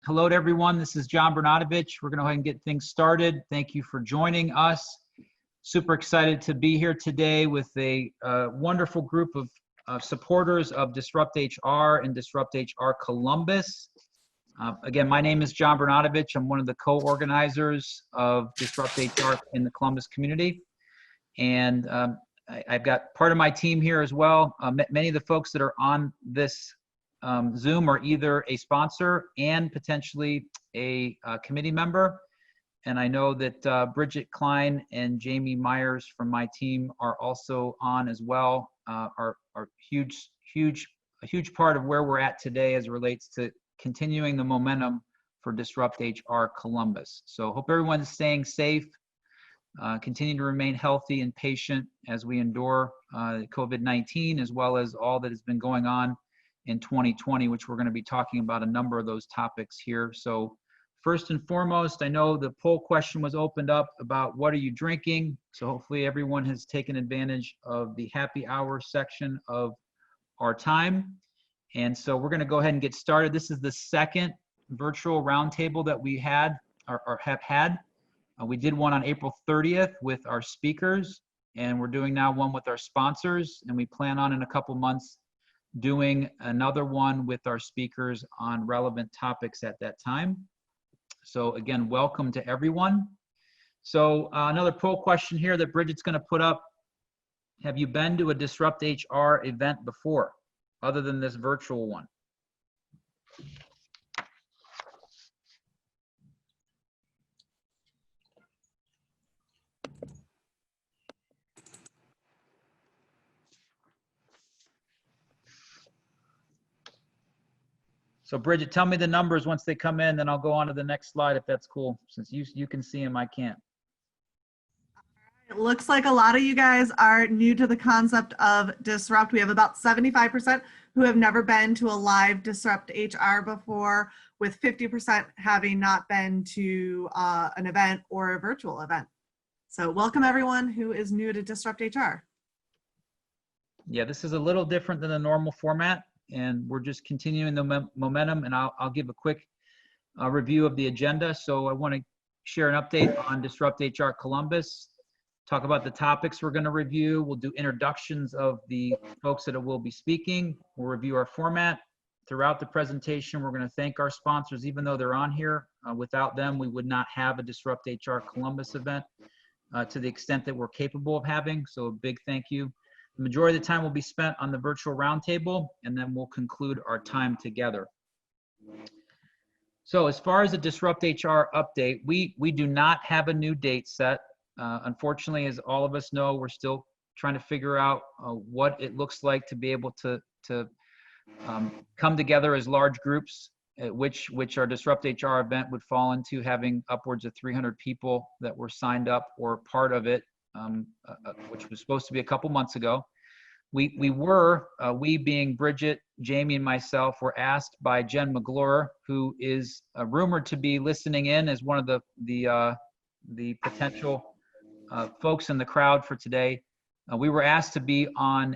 Hello to everyone. This is John Bernadovich. We're going to go ahead and get things started. Thank you for joining us. Super excited to be here today with a wonderful group of supporters of DisruptHR and DisruptHR Columbus. Again, my name is John Bernadovich. I'm one of the co-organizers of DisruptHR in the Columbus community. And I've got part of my team here as well. Many of the folks that are on this Zoom are either a sponsor and potentially a committee member. And I know that Bridget Klein and Jamie Myers from my team are also on as well, are a huge part of where we're at today as it relates to continuing the momentum for DisruptHR Columbus. So hope everyone's staying safe, continue to remain healthy and patient as we endure COVID-19, as well as all that has been going on in 2020, which we're going to be talking about a number of those topics here. So first and foremost, I know the poll question was opened up about what are you drinking? So hopefully everyone has taken advantage of the happy hour section of our time. And so we're going to go ahead and get started. This is the second virtual roundtable that we had or have had. We did one on April 30th with our speakers, and we're doing now one with our sponsors, and we plan on in a couple months doing another one with our speakers on relevant topics at that time. So again, welcome to everyone. So another poll question here that Bridget's going to put up. Have you been to a DisruptHR event before, other than this virtual one? So Bridget, tell me the numbers once they come in, then I'll go on to the next slide if that's cool. Since you can see them, I can't. It looks like a lot of you guys are new to the concept of Disrupt. We have about 75% who have never been to a live DisruptHR before, with 50% having not been to an event or a virtual event. So welcome everyone who is new to DisruptHR. Yeah, this is a little different than the normal format, and we're just continuing the momentum, and I'll give a quick review of the agenda. So I want to share an update on DisruptHR Columbus, talk about the topics we're going to review. We'll do introductions of the folks that will be speaking. We'll review our format. Throughout the presentation, we're going to thank our sponsors, even though they're on here. Without them, we would not have a DisruptHR Columbus event to the extent that we're capable of having. So a big thank you. The majority of the time will be spent on the virtual roundtable, and then we'll conclude our time together. So as far as the DisruptHR update, we do not have a new date set. Unfortunately, as all of us know, we're still trying to figure out what it looks like to be able to come together as large groups, which our DisruptHR event would fall into, having upwards of 300 people that were signed up or part of it, which was supposed to be a couple months ago. We being Bridget, Jamie, and myself, were asked by Jen McGlure, who is rumored to be listening in as one of the potential folks in the crowd for today. We were asked to be on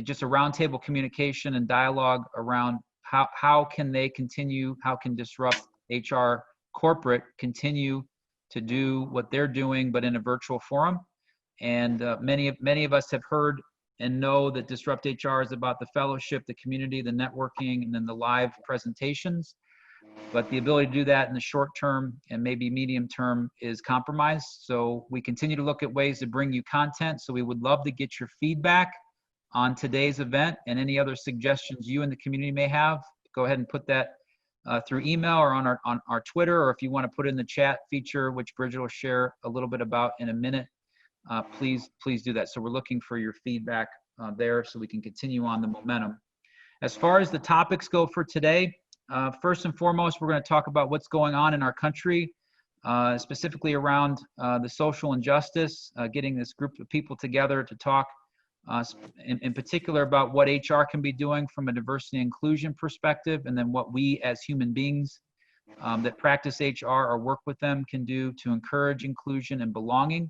just a roundtable communication and dialogue around how can they continue, how can DisruptHR corporate continue to do what they're doing, but in a virtual forum. And many of us have heard and know that DisruptHR is about the fellowship, the community, the networking, and then the live presentations. But the ability to do that in the short term and maybe medium term is compromised. So we continue to look at ways to bring you content. So we would love to get your feedback on today's event and any other suggestions you and the community may have. Go ahead and put that through email or on our Twitter, or if you want to put it in the chat feature, which Bridget will share a little bit about in a minute, please do that. So we're looking for your feedback there so we can continue on the momentum. As far as the topics go for today, first and foremost, we're going to talk about what's going on in our country, specifically around the social injustice, getting this group of people together to talk in particular about what HR can be doing from a diversity and inclusion perspective, and then what we as human beings that practice HR or work with them can do to encourage inclusion and belonging.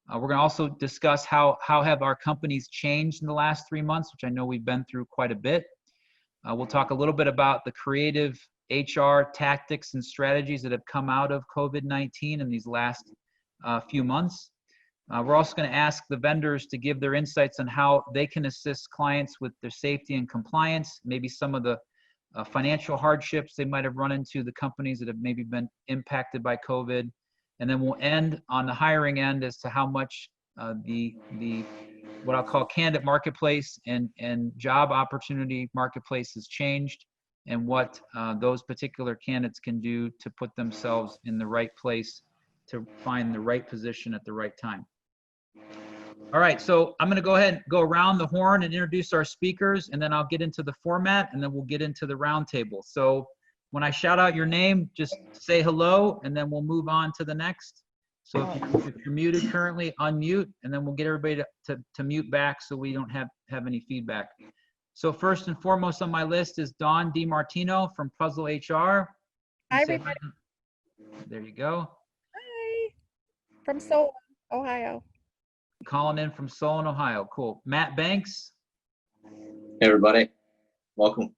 We're going to also discuss how have our companies changed in the last 3 months, which I know we've been through quite a bit. We'll talk a little bit about the creative HR tactics and strategies that have come out of COVID-19 in these last few months. We're also going to ask the vendors to give their insights on how they can assist clients with their safety and compliance, maybe some of the financial hardships they might have run into, the companies that have maybe been impacted by COVID. And then we'll end on the hiring end as to how much the what I'll call candidate marketplace and job opportunity marketplace has changed, and what those particular candidates can do to put themselves in the right place to find the right position at the right time. All right, so I'm going to go ahead and go around the horn and introduce our speakers, and then I'll get into the format, and then we'll get into the roundtable. So when I shout out your name, just say hello, and then we'll move on to the next. So if you're muted currently, unmute, and then we'll get everybody to mute back so we don't have any feedback. So first and foremost on my list is Dawn DiMartino from Puzzle HR. Hi, everybody. There you go. Hi. From Solon, Ohio. Calling in from Solon, Ohio. Cool. Matt Banks. Hey, everybody. Welcome.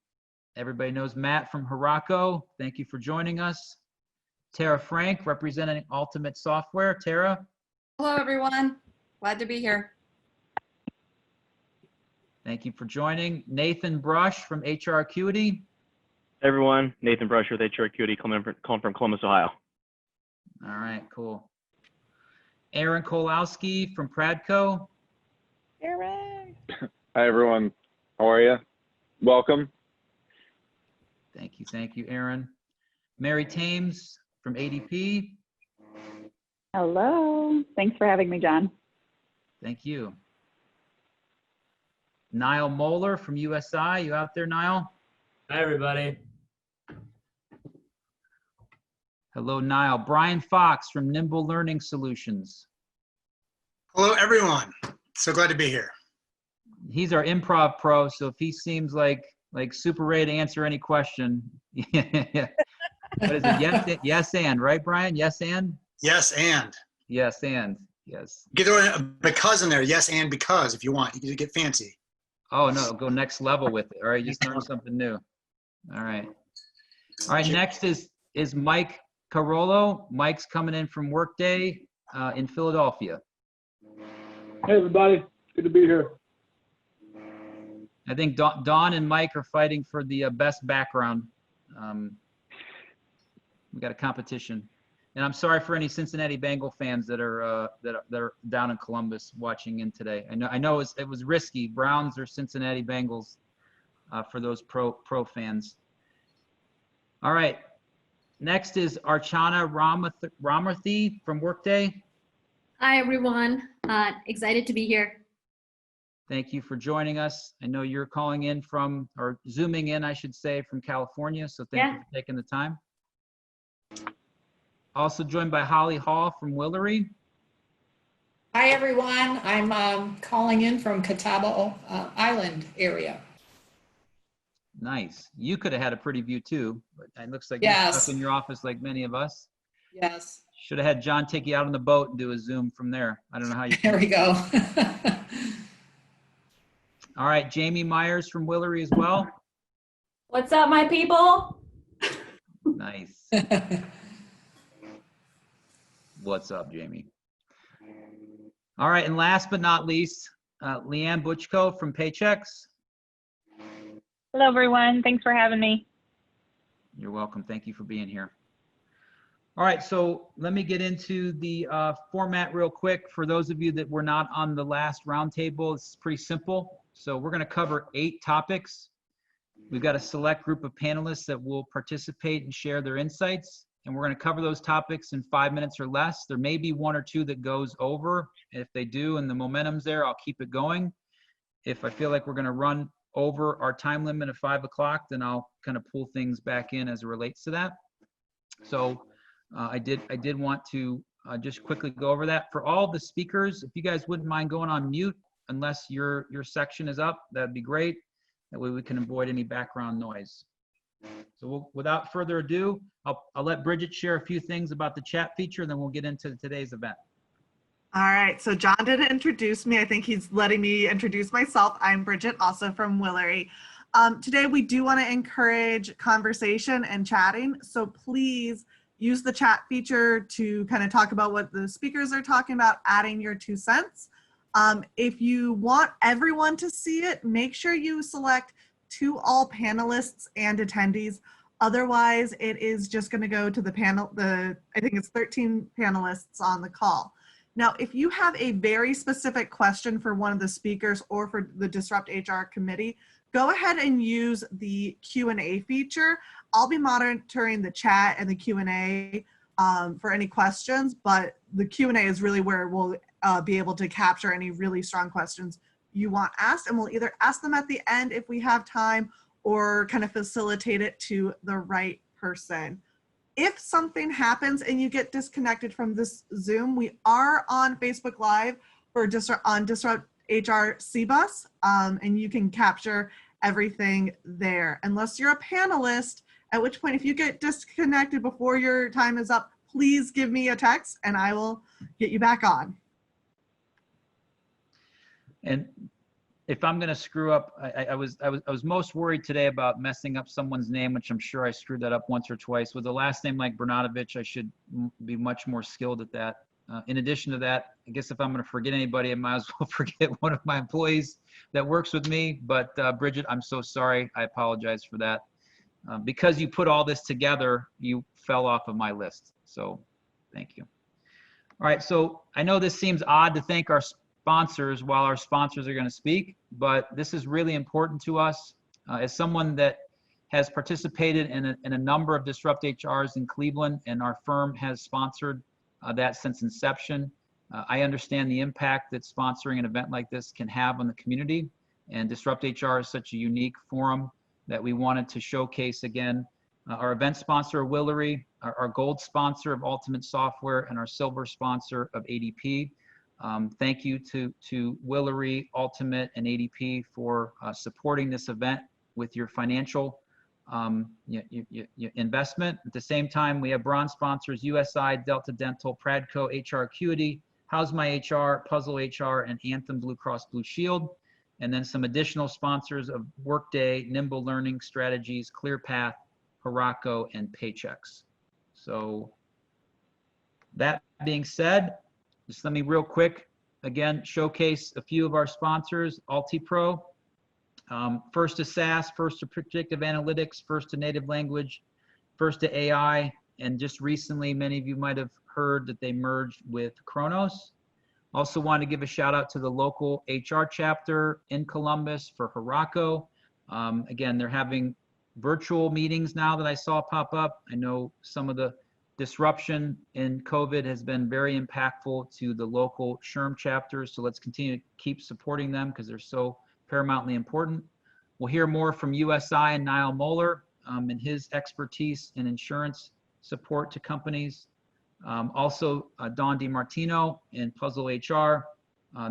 Everybody knows Matt from Haraco. Thank you for joining us. Tara Frank, representing Ultimate Software. Tara. Hello, everyone. Glad to be here. Thank you for joining. Nathan Brush from HR Acuity. Hey everyone, Nathan Brush with HR Acuity, calling from Columbus, Ohio. All right, cool. Aaron Kolowski from Pradco. Aaron. Hi everyone, how are you? Welcome. Thank you, Aaron. Mary Thames from ADP. Hello, thanks for having me, John. Thank you. Niall Moeller from USI. You out there, Niall? Hi, everybody. Hello, Niall. Brian Fox from Nimble Learning Solutions. Hello, everyone. So glad to be here. He's our improv pro, so if he seems like super ready to answer any question, what is it? Yes, and, right, Brian? Yes, and? Yes, and. Yes, and. Yes. You can throw a because in there. Yes, and because if you want. You can get fancy. Oh, no, go next level with it. All right, just learn something new. All right. All right, next is Mike Corolla. Mike's coming in from Workday in Philadelphia. Hey, everybody. Good to be here. I think Dawn and Mike are fighting for the best background. We got a competition. And I'm sorry for any Cincinnati Bengal fans that are down in Columbus watching in today. I know it was risky. Browns or Cincinnati Bengals for those pro fans. All right. Next is Archana Ramarthi from Workday. Hi, everyone. Excited to be here. Thank you for joining us. I know you're calling in from, or zooming in, I should say, from California. So thank you for taking the time. Also joined by Holly Hall from Willery. Hi, everyone. I'm calling in from Catawba Island area. Nice. You could have had a pretty view too, but it looks like you're stuck in your office like many of us. Yes. Should have had John take you out on the boat and do a Zoom from there. I don't know how you. There we go. All right, Jamie Myers from Willery as well. What's up, my people? Nice. What's up, Jamie? All right, and last but not least, Leanne Butchko from Paychecks. Hello, everyone. Thanks for having me. You're welcome. Thank you for being here. All right, so let me get into the format real quick. For those of you that were not on the last roundtable, it's pretty simple. So we're going to cover 8 topics. We've got a select group of panelists that will participate and share their insights. And we're going to cover those topics in 5 minutes or less. There may be 1 or 2 that goes over. If they do and the momentum's there, I'll keep it going. If I feel like we're going to run over our time limit of 5 o'clock, then I'll kind of pull things back in as it relates to that. So I did want to just quickly go over that. For all the speakers, if you guys wouldn't mind going on mute unless your section is up, that'd be great. That way we can avoid any background noise. So without further ado, I'll let Bridget share a few things about the chat feature, and then we'll get into today's event. All right, so John didn't introduce me. I think he's letting me introduce myself. I'm Bridget, also from Willery. Today, we do want to encourage conversation and chatting. So please use the chat feature to kind of talk about what the speakers are talking about, adding your 2 cents. If you want everyone to see it, make sure you select to all panelists and attendees. Otherwise, it is just going to go to the panel, I think it's 13 panelists on the call. Now, if you have a very specific question for one of the speakers or for the Disrupt HR committee, go ahead and use the Q&A feature. I'll be monitoring the chat and the Q&A for any questions, but the Q&A is really where we'll be able to capture any really strong questions you want asked, and we'll either ask them at the end if we have time or kind of facilitate it to the right person. If something happens and you get disconnected from this Zoom, we are on Facebook Live for DisruptHRCbus, and you can capture everything there. Unless you're a panelist, at which point if you get disconnected before your time is up, please give me a text and I will get you back on. And if I'm going to screw up, I was most worried today about messing up someone's name, which I'm sure I screwed that up once or twice. With a last name like Bernadovich, I should be much more skilled at that. In addition to that, I guess if I'm going to forget anybody, I might as well forget one of my employees that works with me. But Bridget, I'm so sorry. I apologize for that. Because you put all this together, you fell off of my list. So thank you. All right, so I know this seems odd to thank our sponsors while our sponsors are going to speak, but this is really important to us. As someone that has participated in a number of Disrupt HRs in Cleveland, and our firm has sponsored that since inception, I understand the impact that sponsoring an event like this can have on the community, and Disrupt HR is such a unique forum that we wanted to showcase again. Our event sponsor, Willery, our gold sponsor of Ultimate Software, and our silver sponsor of ADP. Thank you to Willery, Ultimate, and ADP for supporting this event with your financial investment. At the same time, we have bronze sponsors, USI, Delta Dental, Pradco, HR Acuity, How's My HR, Puzzle HR, and Anthem Blue Cross Blue Shield. And then some additional sponsors of Workday, Nimble Learning Strategies, ClearPath, Haraco, and Paychex. So that being said, just let me real quick, again, showcase a few of our sponsors. AltiPro, first to SaaS, first to predictive analytics, first to native language, first to AI, and just recently, many of you might have heard that they merged with Kronos. Also want to give a shout out to the local HR chapter in Columbus for Haraco. Again, they're having virtual meetings now that I saw pop up. I know some of the disruption in COVID has been very impactful to the local SHRM chapters. So let's continue to keep supporting them because they're so paramountly important. We'll hear more from USI and Niall Moeller and his expertise in insurance support to companies. Also, Don DiMartino in Puzzle HR,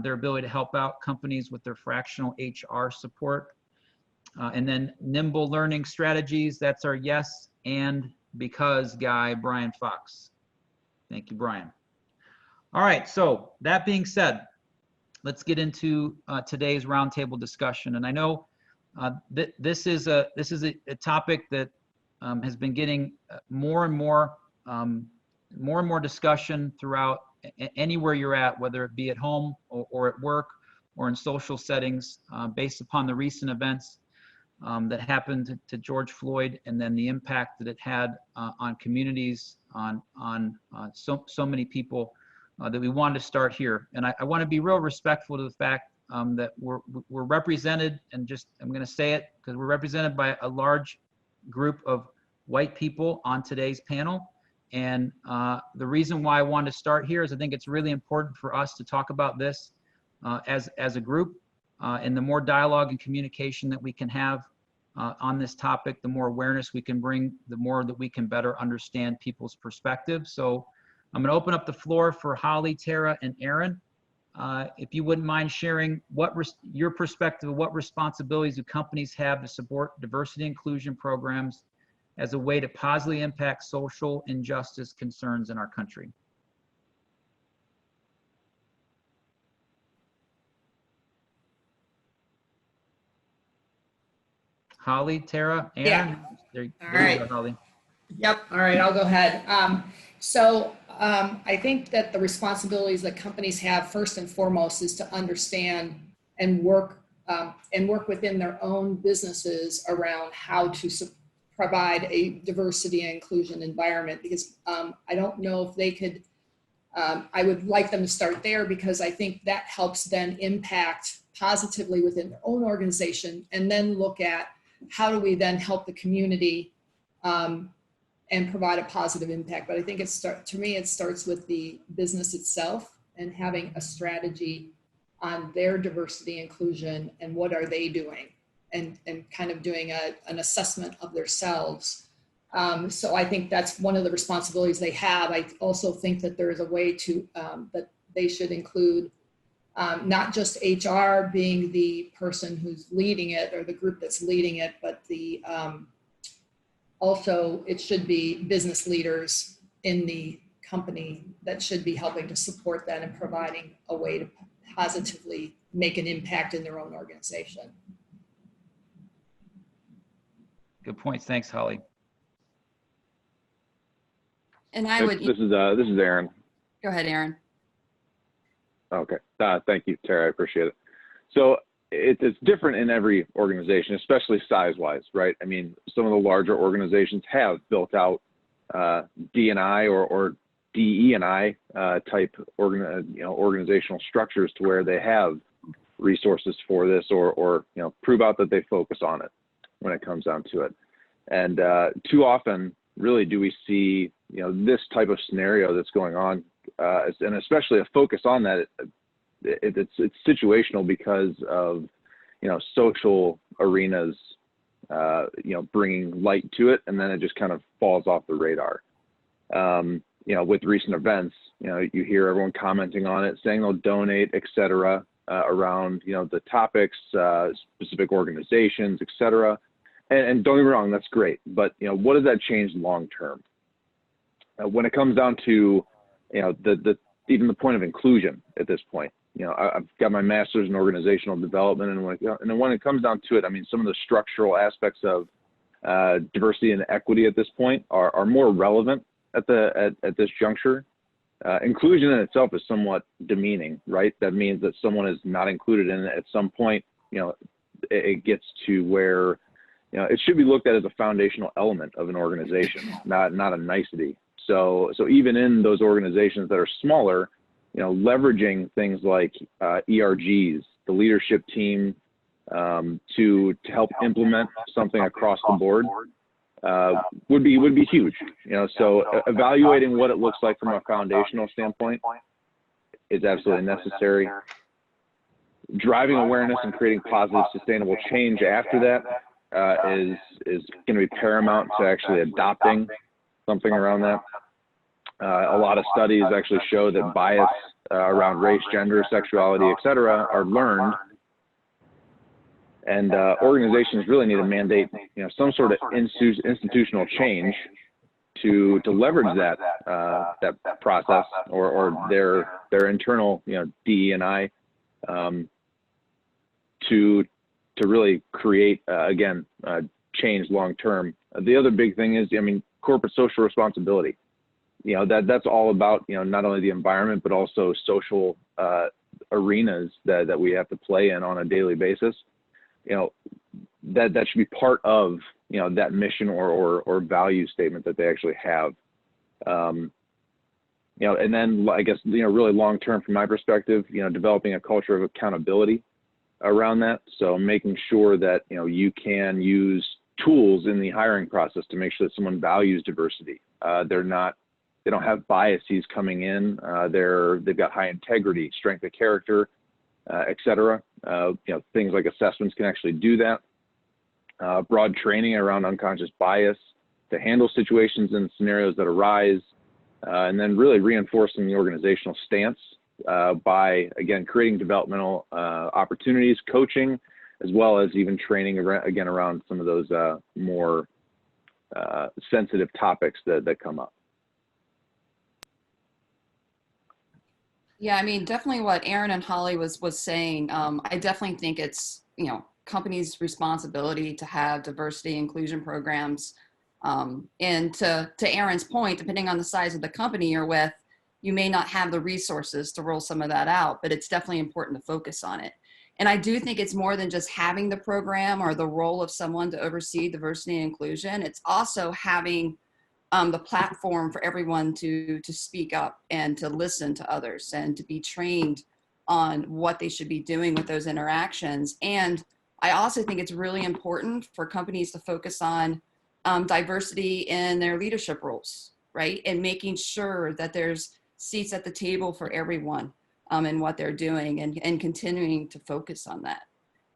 their ability to help out companies with their fractional HR support. And then Nimble Learning Strategies, that's our yes and because guy, Brian Fox. Thank you, Brian. All right, so that being said, let's get into today's roundtable discussion. And I know this is a topic that has been getting more and more discussion throughout anywhere you're at, whether it be at home or at work or in social settings, based upon the recent events that happened to George Floyd, and then the impact that it had on communities, on so many people, that we wanted to start here. And I want to be real respectful to the fact that we're represented, and just I'm going to say it because we're represented by a large group of white people on today's panel. And the reason why I wanted to start here is I think it's really important for us to talk about this as a group. And the more dialogue and communication that we can have on this topic, the more awareness we can bring, the more that we can better understand people's perspective. So I'm going to open up the floor for Holly, Tara, and Aaron. If you wouldn't mind sharing your perspective of what responsibilities do companies have to support diversity inclusion programs as a way to positively impact social injustice concerns in our country. Holly, Tara, Aaron? Yeah. There you All right. go, Holly. Yep. All right, I'll go ahead. I think that the responsibilities that companies have first and foremost is to understand and work within their own businesses around how to provide a diversity and inclusion environment, because I don't know if they could, I would like them to start there, because I think that helps then impact positively within their own organization, and then look at how do we then help the community and provide a positive impact. But I think it starts with the business itself and having a strategy on their diversity inclusion and what are they doing, and kind of doing an assessment of themselves. So I think that's one of the responsibilities they have. I also think that there is a way to, that they should include not just HR being the person who's leading it or the group that's leading it, but the also it should be business leaders in the company that should be helping to support that and providing a way to positively make an impact in their own organization. Good points. Thanks, Holly. And I would. This is Aaron. Go ahead, Aaron. Okay. Thank you, Tara. I appreciate it. So it's different in every organization, especially size-wise, right? I mean, some of the larger organizations have built out D&I or DE&I type organizational structures to where they have resources for this, or prove out that they focus on it when it comes down to it. And too often, really, do we see this type of scenario that's going on, and especially a focus on that. It's situational because of social arenas bringing light to it, and then it just kind of falls off the radar. With recent events, you hear everyone commenting on it, saying they'll donate, etc., around the topics, specific organizations, etc. And don't get me wrong, that's great, but what does that change long term? When it comes down to even the point of inclusion at this point. I've got my master's in organizational development, and when it comes down to it, I mean, some of the structural aspects of diversity and equity at this point are more relevant at this juncture. Inclusion in itself is somewhat demeaning, right? That means that someone is not included in it at some point. It gets to where it should be looked at as a foundational element of an organization, not a nicety. So even in those organizations that are smaller, leveraging things like ERGs, the leadership team, to help implement something across the board would be huge. So evaluating what it looks like from a foundational standpoint is absolutely necessary. Driving awareness and creating positive, sustainable change after that is going to be paramount to actually adopting something around that. A lot of studies actually show that bias around race, gender, sexuality, etc., are learned, and organizations really need to mandate, some sort of institutional change to leverage that process or their internal DE&I to really create change long term. The other big thing is, corporate social responsibility. That's all about, not only the environment, but also social arenas that we have to play in on a daily basis. That should be part of, that mission or value statement that they actually have. And then I guess, really long term from my perspective, developing a culture of accountability around that. So making sure that, you can use tools in the hiring process to make sure that someone values diversity. They don't have biases coming in. They've got high integrity, strength of character, etc. Things like assessments can actually do that. Broad training around unconscious bias to handle situations and scenarios that arise, and then really reinforcing the organizational stance by, again, creating developmental opportunities, coaching, as well as even training around some of those more sensitive topics that come up. Yeah, definitely what Aaron and Holly was saying. I definitely think it's, company's responsibility to have diversity inclusion programs. And to Aaron's point, depending on the size of the company you're with, you may not have the resources to roll some of that out, but it's definitely important to focus on it. And I do think it's more than just having the program or the role of someone to oversee diversity and inclusion. It's also having the platform for everyone to speak up and to listen to others and to be trained on what they should be doing with those interactions. And I also think it's really important for companies to focus on diversity in their leadership roles, right? And making sure that there's seats at the table for everyone in what they're doing, and continuing to focus on that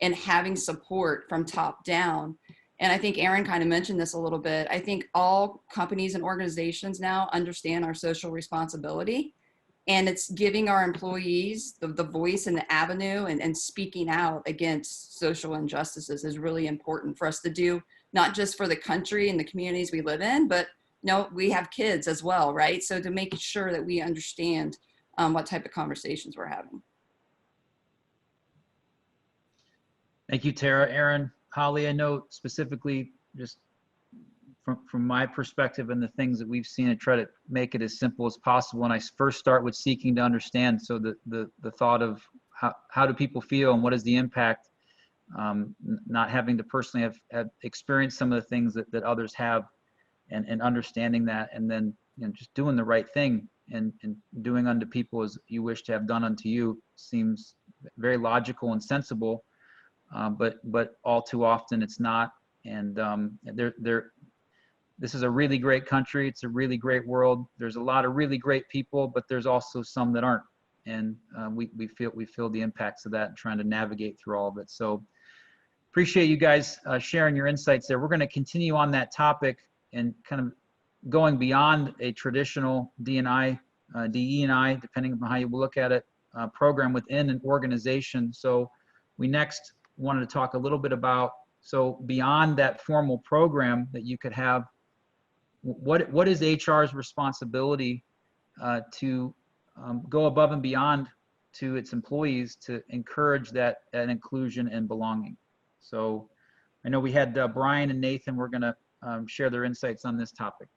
and having support from top down. And I think Aaron kind of mentioned this a little bit. I think all companies and organizations now understand our social responsibility, and it's giving our employees the voice and the avenue, and speaking out against social injustices is really important for us to do, not just for the country and the communities we live in, but we have kids as well, right? So to make sure that we understand what type of conversations we're having. Thank you, Tara. Aaron, Holly, I know specifically just from my perspective and the things that we've seen, I try to make it as simple as possible. And I first start with seeking to understand. So the thought of how do people feel and what is the impact, not having to personally have experienced some of the things that others have, and understanding that, and then just doing the right thing and doing unto people as you wish to have done unto you seems very logical and sensible. But all too often it's not. And this is a really great country. It's a really great world. There's a lot of really great people, but there's also some that aren't. And we feel the impacts of that and trying to navigate through all of it. So appreciate you guys sharing your insights there. We're going to continue on that topic and kind of going beyond a traditional DE&I, depending on how you look at it, program within an organization. So we next wanted to talk a little bit about, so beyond that formal program that you could have, what is HR's responsibility to go above and beyond to its employees to encourage that inclusion and belonging? So I know we had Brian and Nathan were going to share their insights on this topic.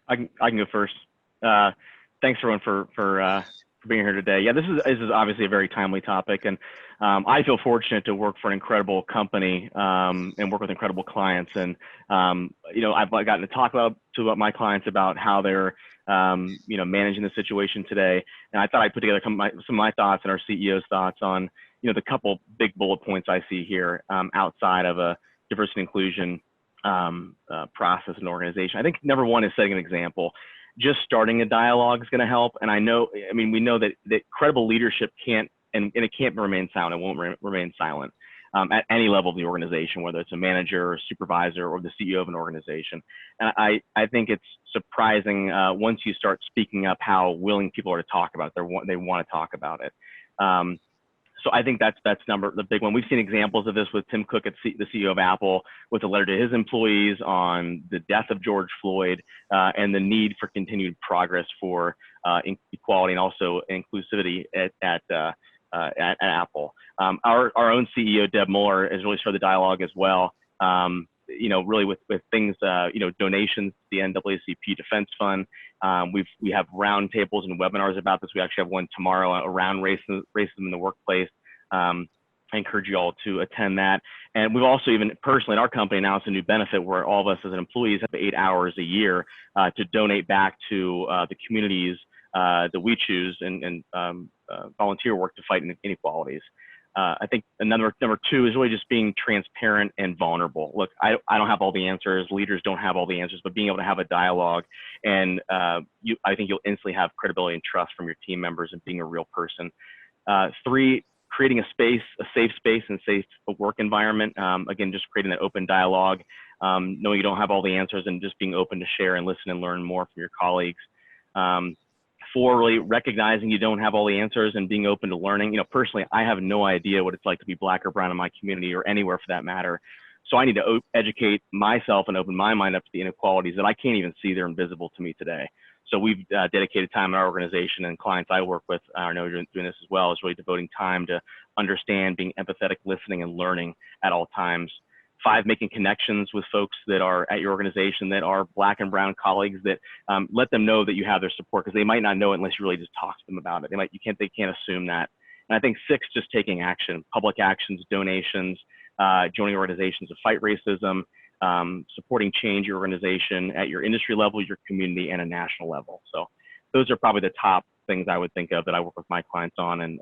I can go first. Thanks everyone for being here today. Yeah, this is obviously a very timely topic, and I feel fortunate to work for an incredible company and work with incredible clients. And I've gotten to talk to my clients about how they're managing the situation today. And I thought I'd put together some of my thoughts and our CEO's thoughts on the couple big bullet points I see here outside of a diversity and inclusion process and organization. I think number one is setting an example. Just starting a dialogue is going to help. And we know that credible leadership can't, and it can't remain silent. It won't remain silent at any level of the organization, whether it's a manager or a supervisor or the CEO of an organization. And I think it's surprising once you start speaking up how willing people are to talk about it. They want to talk about it. So I think that's the big one. We've seen examples of this with Tim Cook, the CEO of Apple, with a letter to his employees on the death of George Floyd and the need for continued progress for equality and also inclusivity at Apple. Our own CEO, Deb Muller, has really started the dialogue as well. Really with things, donations to the NAACP Defense Fund. We have roundtables and webinars about this. We actually have one tomorrow around racism in the workplace. I encourage you all to attend that. And we've also even personally in our company announced a new benefit where all of us as employees have 8 hours a year to donate back to the communities that we choose and volunteer work to fight inequalities. I think number two is really just being transparent and vulnerable. Look, I don't have all the answers. Leaders don't have all the answers, but being able to have a dialogue and I think you'll instantly have credibility and trust from your team members and being a real person. Three, creating a safe space and safe work environment. Again, just creating that open dialogue, knowing you don't have all the answers and just being open to share and listen and learn more from your colleagues. Four, really recognizing you don't have all the answers and being open to learning. Personally, I have no idea what it's like to be Black or brown in my community or anywhere for that matter. So I need to educate myself and open my mind up to the inequalities that I can't even see. They're invisible to me today. So we've dedicated time in our organization, and clients I work with, I know you're doing this as well, is really devoting time to understand, being empathetic, listening, and learning at all times. 5, making connections with folks that are at your organization that are Black and brown colleagues, that let them know that you have their support, because they might not know it unless you really just talk to them about it. They can't assume that. And I think 6, just taking action, public actions, donations, joining organizations to fight racism, supporting change your organization at your industry level, your community, and a national level. So those are probably the top things I would think of that I work with my clients on, and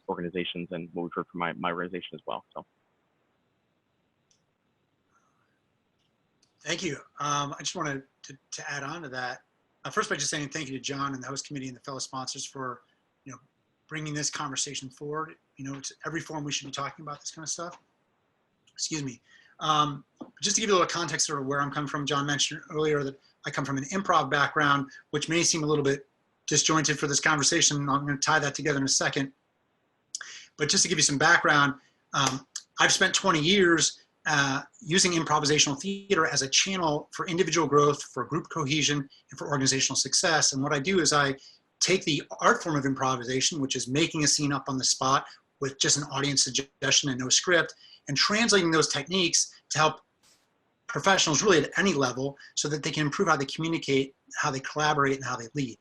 organizations, and what we've heard from my organization as well. So. Thank you. I just wanted to add on to that. First, by just saying thank you to John and the host committee and the fellow sponsors for, bringing this conversation forward. It's every forum we should be talking about this kind of stuff. Excuse me. Just to give you a little context sort of where I'm coming from, John mentioned earlier that I come from an improv background, which may seem a little bit disjointed for this conversation. I'm going to tie that together in a second. But just to give you some background, I've spent 20 years using improvisational theater as a channel for individual growth, for group cohesion, and for organizational success. And what I do is I take the art form of improvisation, which is making a scene up on the spot with just an audience suggestion and no script, and translating those techniques to help professionals really at any level so that they can improve how they communicate, how they collaborate, and how they lead.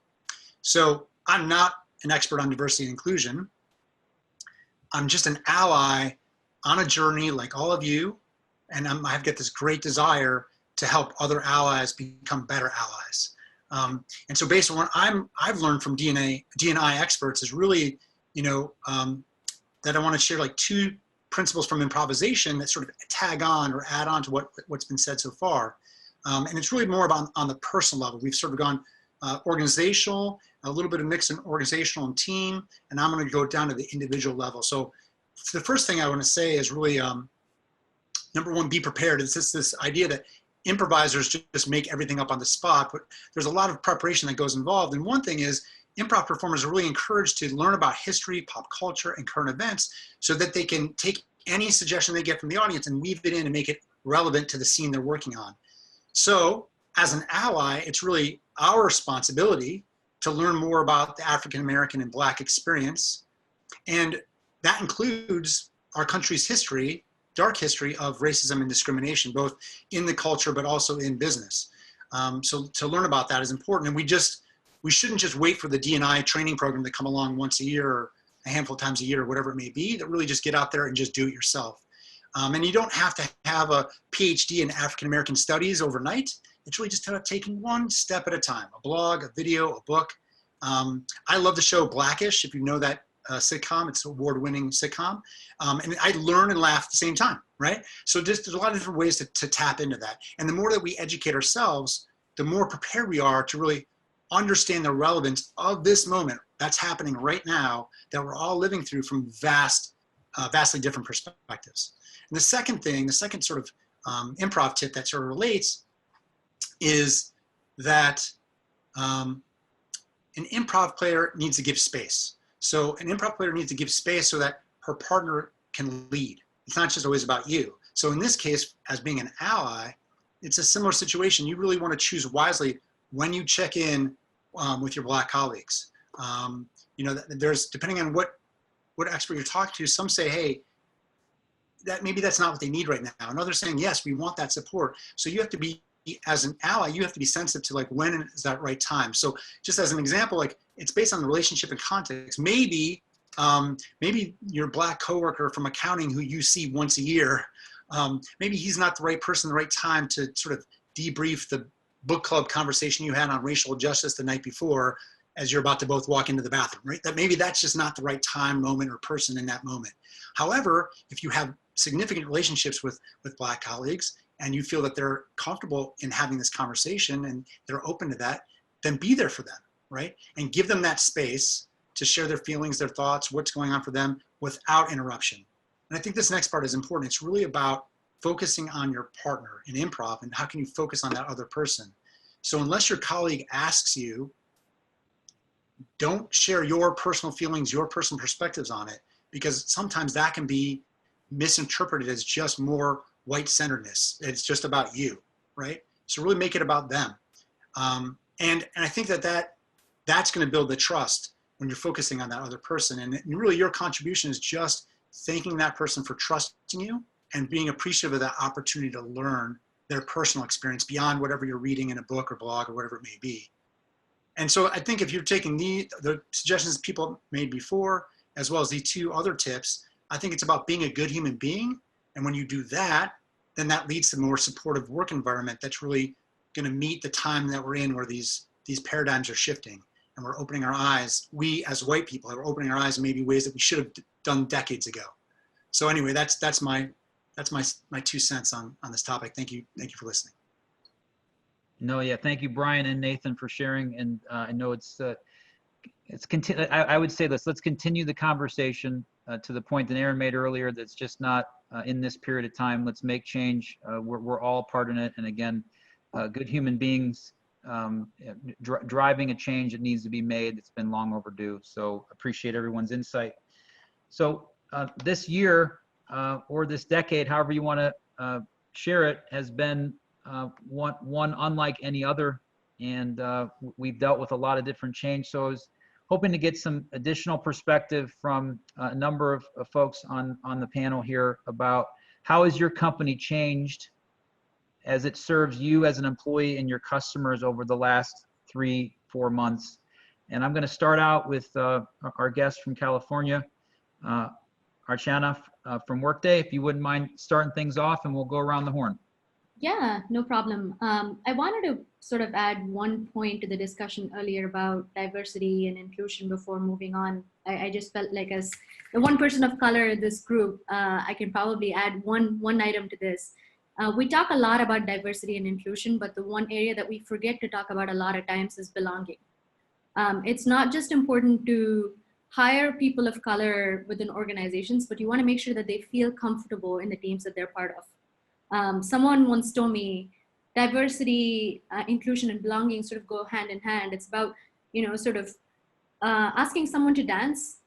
So I'm not an expert on diversity and inclusion. I'm just an ally on a journey like all of you, and I've got this great desire to help other allies become better allies. And so based on what I've learned from D&I experts is really, that I want to share like 2 principles from improvisation that sort of tag on or add on to what's been said so far. And it's really more about on the personal level. We've sort of gone organizational, a little bit of mix in organizational and team, and I'm going to go down to the individual level. So the first thing I want to say is really, number 1, be prepared. It's just this idea that improvisers just make everything up on the spot, but there's a lot of preparation that goes involved. And one thing is, improv performers are really encouraged to learn about history, pop culture, and current events so that they can take any suggestion they get from the audience and weave it in and make it relevant to the scene they're working on. So as an ally, it's really our responsibility to learn more about the African American and Black experience. And that includes our country's history, dark history of racism and discrimination, both in the culture, but also in business. So to learn about that is important. And we shouldn't just wait for the D&I training program to come along once a year or a handful of times a year or whatever it may be, that really just get out there and just do it yourself. And you don't have to have a PhD in African American studies overnight. It's really just about taking one step at a time, a blog, a video, a book. I love the show Blackish, if you know that sitcom. It's an award-winning sitcom. And I learn and laugh at the same time, right? So there's a lot of different ways to tap into that. And the more that we educate ourselves, the more prepared we are to really understand the relevance of this moment that's happening right now that we're all living through from vastly different perspectives. And the second sort of improv tip that sort of relates is that an improv player needs to give space. So an improv player needs to give space so that her partner can lead. It's not just always about you. So in this case, as being an ally, it's a similar situation. You really want to choose wisely when you check in with your Black colleagues. There's, depending on what expert you're talking to, some say, hey, maybe that's not what they need right now. And others saying, yes, we want that support. So you have to be, as an ally, you have to be sensitive to like, when is that right time? So just as an example, like it's based on the relationship and context. Maybe your Black coworker from accounting who you see once a year, maybe he's not the right person, the right time to sort of debrief the book club conversation you had on racial justice the night before as you're about to both walk into the bathroom, right? That maybe that's just not the right time, moment, or person in that moment. However, if you have significant relationships with Black colleagues and you feel that they're comfortable in having this conversation and they're open to that, then be there for them, right? And give them that space to share their feelings, their thoughts, what's going on for them without interruption. And I think this next part is important. It's really about focusing on your partner in improv and how can you focus on that other person. So unless your colleague asks you, don't share your personal feelings, your personal perspectives on it, because sometimes that can be misinterpreted as just more white-centeredness. It's just about you, right? So really make it about them. And I think that that's going to build the trust when you're focusing on that other person. And really your contribution is just thanking that person for trusting you and being appreciative of that opportunity to learn their personal experience beyond whatever you're reading in a book or blog or whatever it may be. And so I think if you're taking the suggestions people made before, as well as the 2 other tips, I think it's about being a good human being. And when you do that, then that leads to a more supportive work environment that's really going to meet the time that we're in, where these paradigms are shifting and we're opening our eyes. We as white people are opening our eyes in maybe ways that we should have done decades ago. So anyway, that's my 2 cents on this topic. Thank you for listening. No, yeah, thank you, Brian and Nathan, for sharing. And I know I would say this, let's continue the conversation to the point that Aaron made earlier, that's just not in this period of time. Let's make change. We're all part in it. And again, good human beings driving a change that needs to be made. It's been long overdue. So appreciate everyone's insight. So this year or this decade, however you want to share it, has been one unlike any other. And we've dealt with a lot of different change. So I was hoping to get some additional perspective from a number of folks on the panel here about how has your company changed as it serves you as an employee and your customers over the last 3-4 months. And I'm going to start out with our guest from California, Archana from Workday. If you wouldn't mind starting things off, and we'll go around the horn. Yeah, no problem. I wanted to sort of add one point to the discussion earlier about diversity and inclusion before moving on. I just felt like, as the one person of color in this group, I can probably add one item to this. We talk a lot about diversity and inclusion, but the one area that we forget to talk about a lot of times is belonging. It's not just important to hire people of color within organizations, but you want to make sure that they feel comfortable in the teams that they're part of. Someone once told me diversity, inclusion, and belonging sort of go hand in hand. It's about, sort of asking someone to dance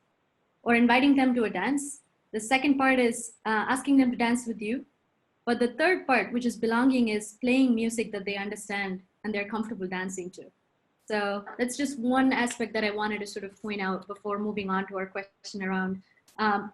or inviting them to a dance. The second part is asking them to dance with you. But the third part, which is belonging, is playing music that they understand and they're comfortable dancing to. So that's just one aspect that I wanted to sort of point out before moving on to our question around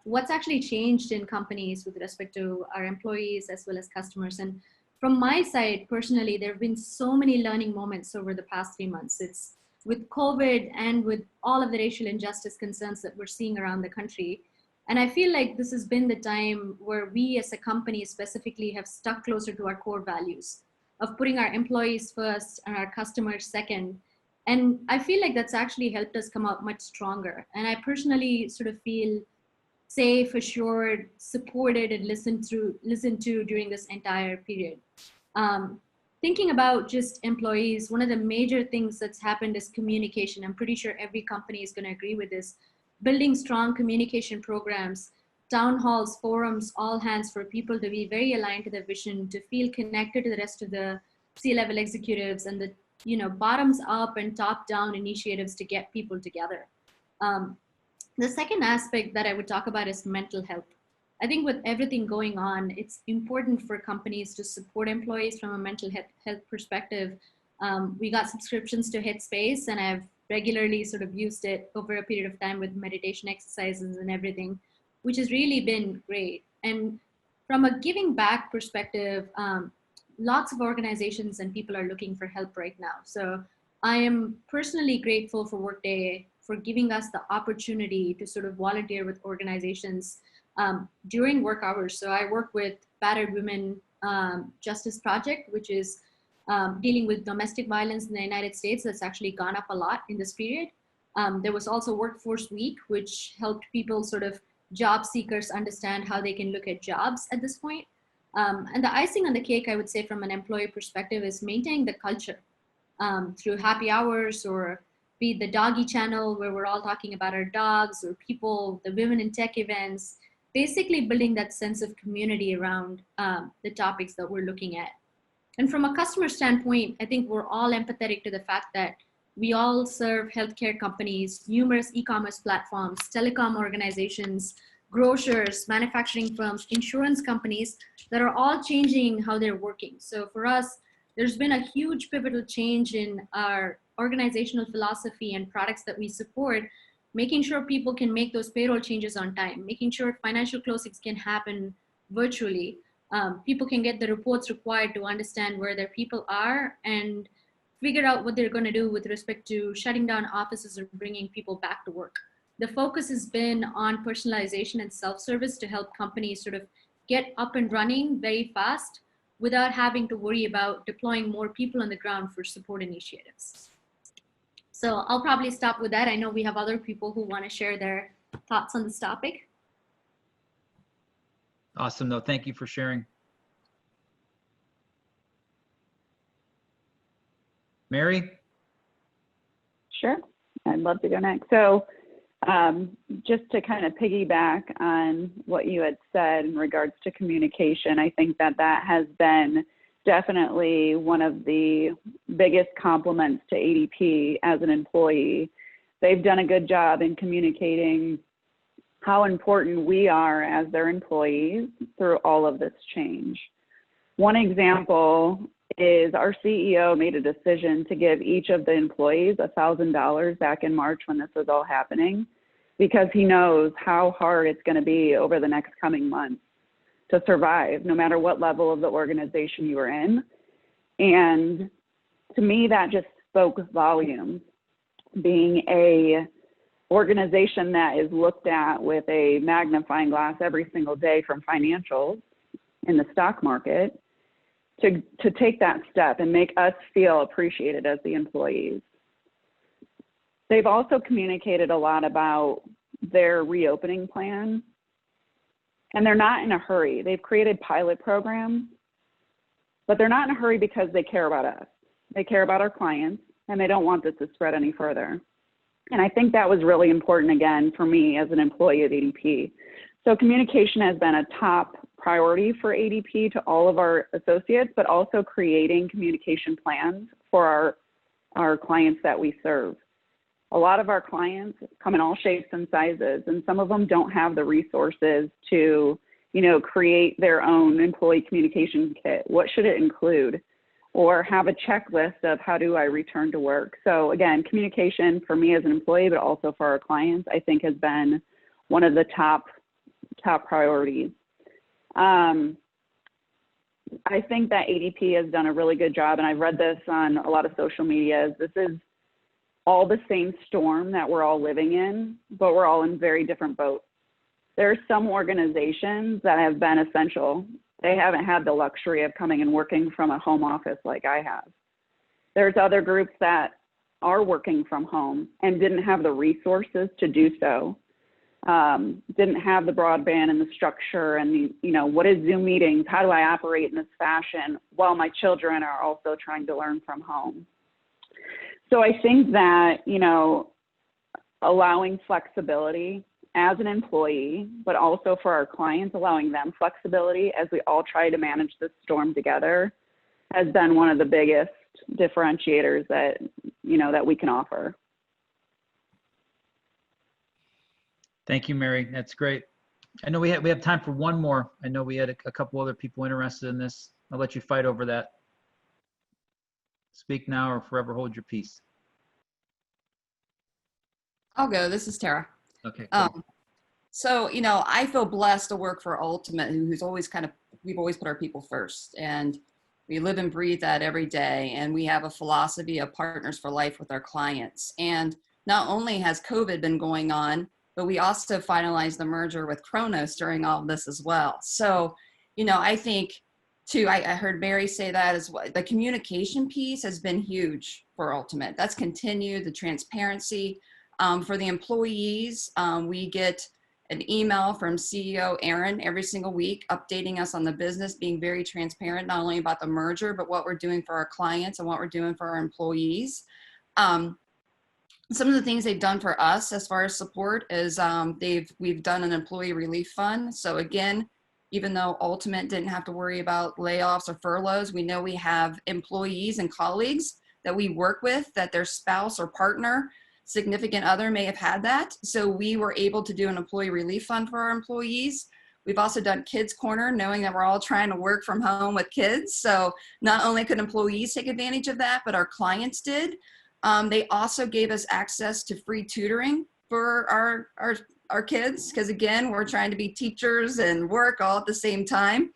what's actually changed in companies with respect to our employees as well as customers. And from my side, personally, there have been so many learning moments over the past 3 months. It's with COVID and with all of the racial injustice concerns that we're seeing around the country. And I feel like this has been the time where we as a company specifically have stuck closer to our core values of putting our employees first and our customers second. And I feel like that's actually helped us come out much stronger. And I personally sort of feel safe, assured, supported, and listened to during this entire period. Thinking about just employees, one of the major things that's happened is communication. I'm pretty sure every company is going to agree with this. Building strong communication programs, town halls, forums, all hands for people to be very aligned to their vision, to feel connected to the rest of the C-level executives, and the bottoms up and top down initiatives to get people together. The second aspect that I would talk about is mental health. I think with everything going on, it's important for companies to support employees from a mental health perspective. We got subscriptions to Headspace, and I've regularly sort of used it over a period of time with meditation exercises and everything, which has really been great. And from a giving back perspective, lots of organizations and people are looking for help right now. So I am personally grateful for Workday for giving us the opportunity to sort of volunteer with organizations during work hours. So I work with Battered Women Justice Project, which is dealing with domestic violence in the United States. That's actually gone up a lot in this period. There was also Workforce Week, which helped people sort of job seekers understand how they can look at jobs at this point. And the icing on the cake, I would say, from an employee perspective, is maintaining the culture through happy hours, or be it the doggy channel where we're all talking about our dogs, or people, the women in tech events, basically building that sense of community around the topics that we're looking at. And from a customer standpoint, I think we're all empathetic to the fact that we all serve healthcare companies, numerous e-commerce platforms, telecom organizations, grocers, manufacturing firms, insurance companies that are all changing how they're working. So for us, there's been a huge pivotal change in our organizational philosophy and products that we support, making sure people can make those payroll changes on time, making sure financial closings can happen virtually. People can get the reports required to understand where their people are and figure out what they're going to do with respect to shutting down offices or bringing people back to work. The focus has been on personalization and self-service to help companies sort of get up and running very fast without having to worry about deploying more people on the ground for support initiatives. So I'll probably stop with that. I know we have other people who want to share their thoughts on this topic. Awesome, though. Thank you for sharing. Mary? Sure, I'd love to go next. So just to kind of piggyback on what you had said in regards to communication, I think that that has been definitely one of the biggest compliments to ADP as an employee. They've done a good job in communicating how important we are as their employees through all of this change. One example is our CEO made a decision to give each of the employees $1,000 back in March when this was all happening, because he knows how hard it's going to be over the next coming months to survive, no matter what level of the organization you are in. And to me, that just spoke volumes. Being a organization that is looked at with a magnifying glass every single day from financials in the stock market, to take that step and make us feel appreciated as the employees. They've also communicated a lot about their reopening plan, and they're not in a hurry. They've created pilot programs, but they're not in a hurry because they care about us. They care about our clients, and they don't want this to spread any further. And I think that was really important, again, for me as an employee of ADP. So communication has been a top priority for ADP to all of our associates, but also creating communication plans for our clients that we serve. A lot of our clients come in all shapes and sizes, and some of them don't have the resources to, create their own employee communication kit. What should it include? Or have a checklist of how do I return to work? So again, communication for me as an employee, but also for our clients, I think has been one of the top priorities. I think that ADP has done a really good job, and I've read this on a lot of social media. This is all the same storm that we're all living in, but we're all in very different boats. There are some organizations that have been essential. They haven't had the luxury of coming and working from a home office like I have. There's other groups that are working from home and didn't have the resources to do so. Didn't have the broadband and the structure and what is Zoom meetings? How do I operate in this fashion while my children are also trying to learn from home? So I think that, allowing flexibility as an employee, but also for our clients, allowing them flexibility as we all try to manage this storm together has been one of the biggest differentiators that, that we can offer. Thank you, Mary. That's great. I know we have time for one more. I know we had a couple other people interested in this. I'll let you fight over that. Speak now or forever hold your peace. I'll go. This is Tara. Okay. So, I feel blessed to work for Ultimate, who's always we've always put our people first, and we live and breathe that every day. And we have a philosophy of partners for life with our clients. And not only has COVID been going on, but we also finalized the merger with Kronos during all of this as well. So, I think too, I heard Mary say that as well. The communication piece has been huge for Ultimate. That's continued, the transparency. For the employees, we get an email from CEO Aaron every single week updating us on the business, being very transparent, not only about the merger, but what we're doing for our clients and what we're doing for our employees. Some of the things they've done for us as far as support is we've done an employee relief fund. So again, even though Ultimate didn't have to worry about layoffs or furloughs, we know we have employees and colleagues that we work with that their spouse or partner, significant other may have had that. So we were able to do an employee relief fund for our employees. We've also done Kids Corner, knowing that we're all trying to work from home with kids. So not only could employees take advantage of that, but our clients did. They also gave us access to free tutoring for our kids, because again, we're trying to be teachers and work all at the same time.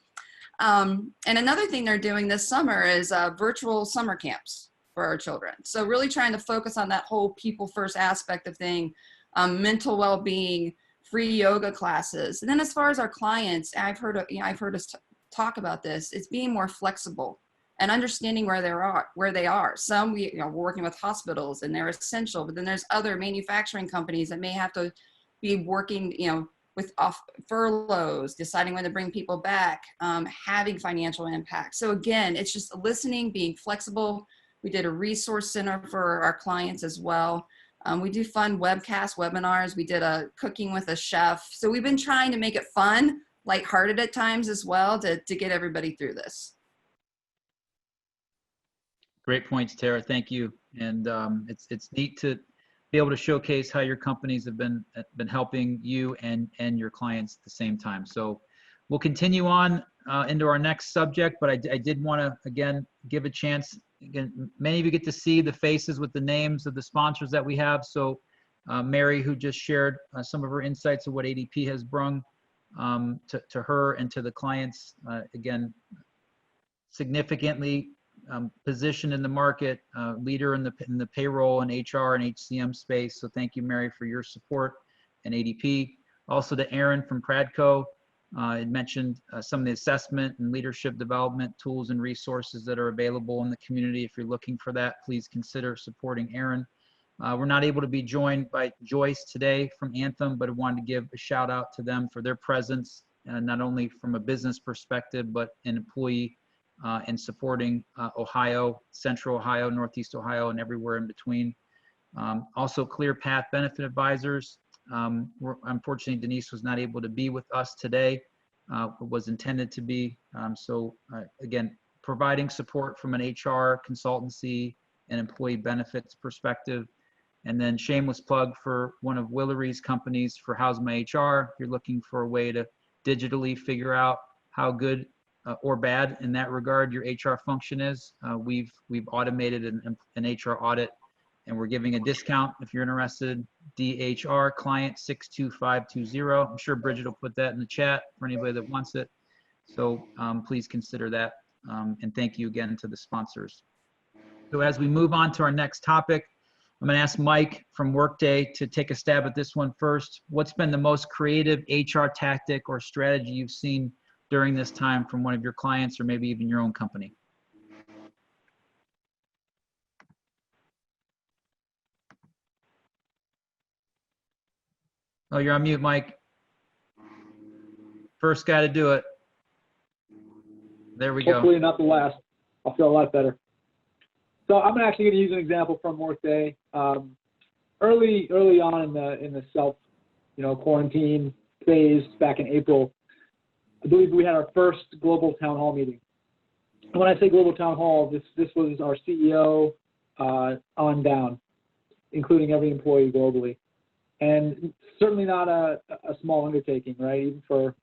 And another thing they're doing this summer is virtual summer camps for our children. So really trying to focus on that whole people first aspect of thing, mental well-being, free yoga classes. And then as far as our clients, I've heard us talk about this, it's being more flexible and understanding where they are. Some we're working with hospitals and they're essential, but then there's other manufacturing companies that may have to be working, with off furloughs, deciding when to bring people back, having financial impact. So again, it's just listening, being flexible. We did a resource center for our clients as well. We do fun webcast webinars. We did a cooking with a chef. So we've been trying to make it fun, lighthearted at times as well to get everybody through this. Great points, Tara. Thank you. And it's neat to be able to showcase how your companies have been helping you and your clients at the same time. So we'll continue on into our next subject, but I did want to, again, give a chance. Again, many of you get to see the faces with the names of the sponsors that we have. So Mary, who just shared some of her insights of what ADP has brung to her and to the clients, again, significantly position in the market, leader in the payroll and HR and HCM space. So thank you, Mary, for your support and ADP. Also to Aaron from Pradco. It mentioned some of the assessment and leadership development tools and resources that are available in the community. If you're looking for that, please consider supporting Aaron. We're not able to be joined by Joyce today from Anthem, but I wanted to give a shout out to them for their presence, not only from a business perspective, but an employee and supporting Ohio, Central Ohio, Northeast Ohio, and everywhere in between. Also, Clear Path Benefit Advisors. Unfortunately, Denise was not able to be with us today, was intended to be. Again, providing support from an HR consultancy and employee benefits perspective. And then shameless plug for one of Willery's companies for How's My HR. If you're looking for a way to digitally figure out how good or bad in that regard your HR function is, we've automated an HR audit, and we're giving a discount if you're interested. DHR client 62520. I'm sure Bridget will put that in the chat for anybody that wants it. So please consider that. And thank you again to the sponsors. So as we move on to our next topic, I'm going to ask Mike from Workday to take a stab at this one first. What's been the most creative HR tactic or strategy you've seen during this time from one of your clients or maybe even your own company? Oh, you're on mute, Mike. First guy to do it. There we go. Hopefully not the last. I'll feel a lot better. So I'm actually going to use an example from Workday. Early on in the self, quarantine phase back in April, I believe we had our first global town hall meeting. And when I say global town hall, this was our CEO on down, including every employee globally. And certainly not a small undertaking, right? Even for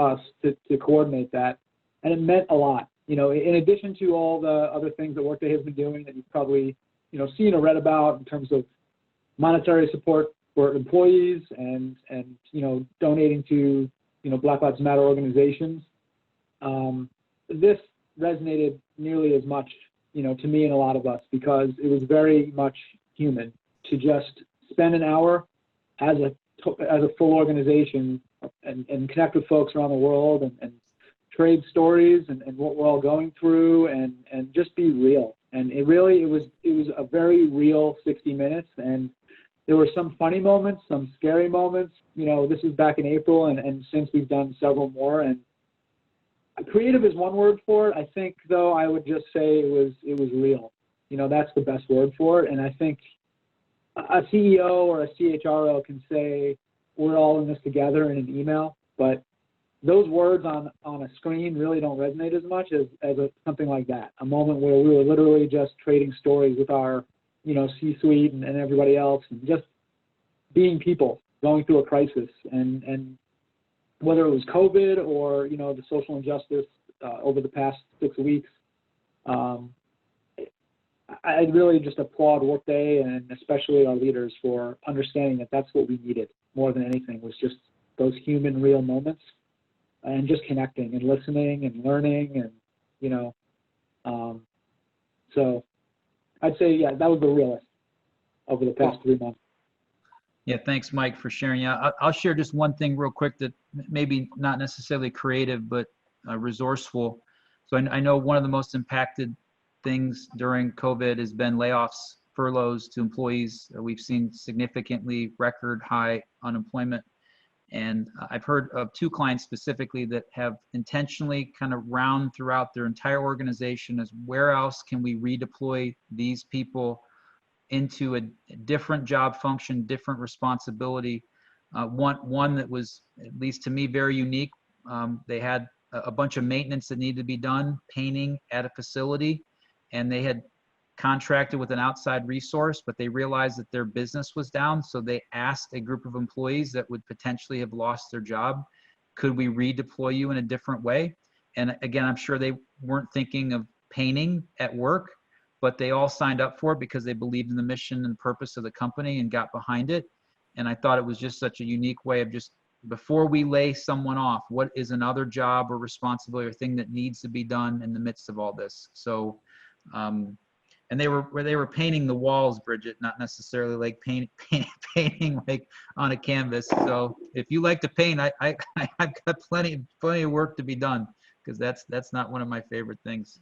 us to coordinate that. And it meant a lot. In addition to all the other things that Workday has been doing that you've probably, seen or read about in terms of monetary support for employees and donating to, Black Lives Matter organizations. This resonated nearly as much, to me and a lot of us, because it was very much human to just spend an hour as a full organization and connect with folks around the world and trade stories and what we're all going through and just be real. And it was a very real 60 minutes. And there were some funny moments, some scary moments. This was back in April, and since we've done several more. And creative is one word for it. I think, though, I would just say it was real. That's the best word for it. And I think a CEO or a CHRO can say we're all in this together in an email, but those words on a screen really don't resonate as much as something like that. A moment where we were literally just trading stories with our, C-suite and everybody else, and just being people going through a crisis. And whether it was COVID or, the social injustice over the past 6 weeks, I really just applaud Workday and especially our leaders for understanding that that's what we needed more than anything, was just those human real moments and just connecting and listening and learning and, so I'd say, yeah, that was the realest over the past 3 months. Yeah, thanks, Mike, for sharing. Yeah, I'll share just one thing real quick that maybe not necessarily creative, but resourceful. So I know one of the most impacted things during COVID has been layoffs, furloughs to employees. We've seen significantly record high unemployment. And I've heard of 2 clients specifically that have intentionally kind of round throughout their entire organization as where else can we redeploy these people into a different job function, different responsibility. One that was, at least to me, very unique. They had a bunch of maintenance that needed to be done, painting at a facility, and they had contracted with an outside resource, but they realized that their business was down. So they asked a group of employees that would potentially have lost their job, could we redeploy you in a different way? And again, I'm sure they weren't thinking of painting at work, but they all signed up for it because they believed in the mission and purpose of the company and got behind it. And I thought it was just such a unique way of just, before we lay someone off, what is another job or responsibility or thing that needs to be done in the midst of all this? So, and they were painting the walls, Bridget, not necessarily like painting like on a canvas. So if you like to paint, I've got plenty of work to be done, because that's not one of my favorite things.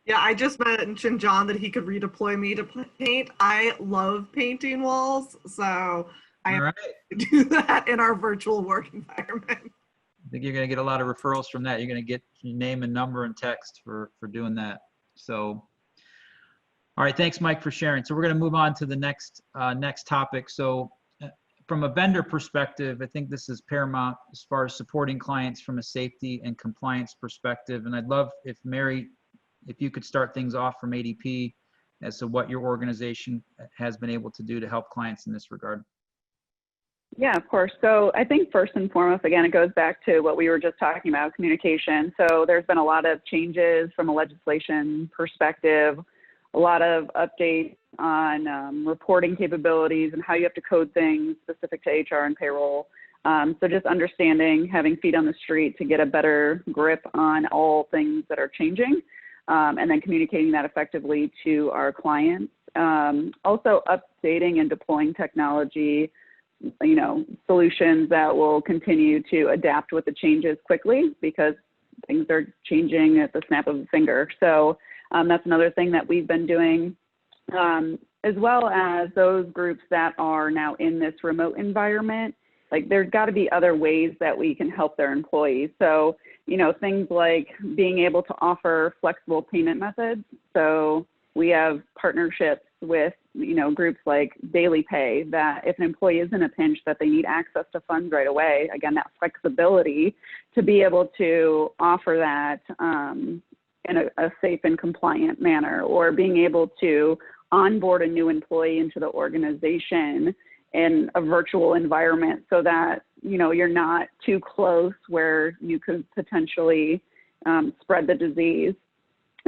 Yeah, I just mentioned John that he could redeploy me to paint. I love painting walls, so I am to do that in our virtual work environment. I think you're going to get a lot of referrals from that. You're going to get your name and number and text for doing that. So, all right, thanks, Mike, for sharing. So we're going to move on to the next topic. So from a vendor perspective, I think this is paramount as far as supporting clients from a safety and compliance perspective. And I'd love if Mary, if you could start things off from ADP as to what your organization has been able to do to help clients in this regard. Yeah, of course. So I think first and foremost, again, it goes back to what we were just talking about, communication. So there's been a lot of changes from a legislation perspective, a lot of updates on reporting capabilities and how you have to code things specific to HR and payroll. So just understanding, having feet on the street to get a better grip on all things that are changing, and then communicating that effectively to our clients. Also updating and deploying technology, solutions that will continue to adapt with the changes quickly, because things are changing at the snap of a finger. So that's another thing that we've been doing, as well as those groups that are now in this remote environment. Like, there's got to be other ways that we can help their employees. So, things like being able to offer flexible payment methods. So we have partnerships with, groups like Daily Pay, that if an employee is in a pinch, that they need access to funds right away. Again, that flexibility to be able to offer that in a safe and compliant manner, or being able to onboard a new employee into the organization in a virtual environment so that, you're not too close where you could potentially spread the disease.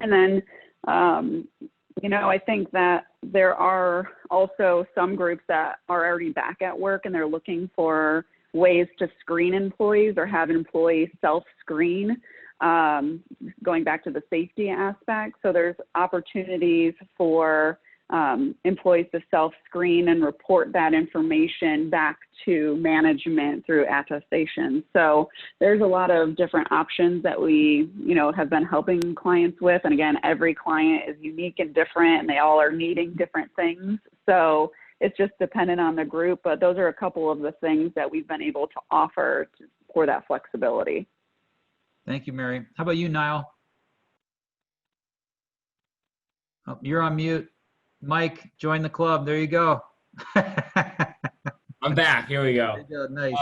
And then, I think that there are also some groups that are already back at work and they're looking for ways to screen employees or have employees self-screen, going back to the safety aspect. So there's opportunities for employees to self-screen and report that information back to management through attestation. So there's a lot of different options that we, have been helping clients with. And again, every client is unique and different, and they all are needing different things. So it's just dependent on the group, but those are a couple of the things that we've been able to offer for that flexibility. Thank you, Mary. How about you, Niall? Oh, you're on mute. Mike, join the club. There you go. I'm back. Here we go. Nice.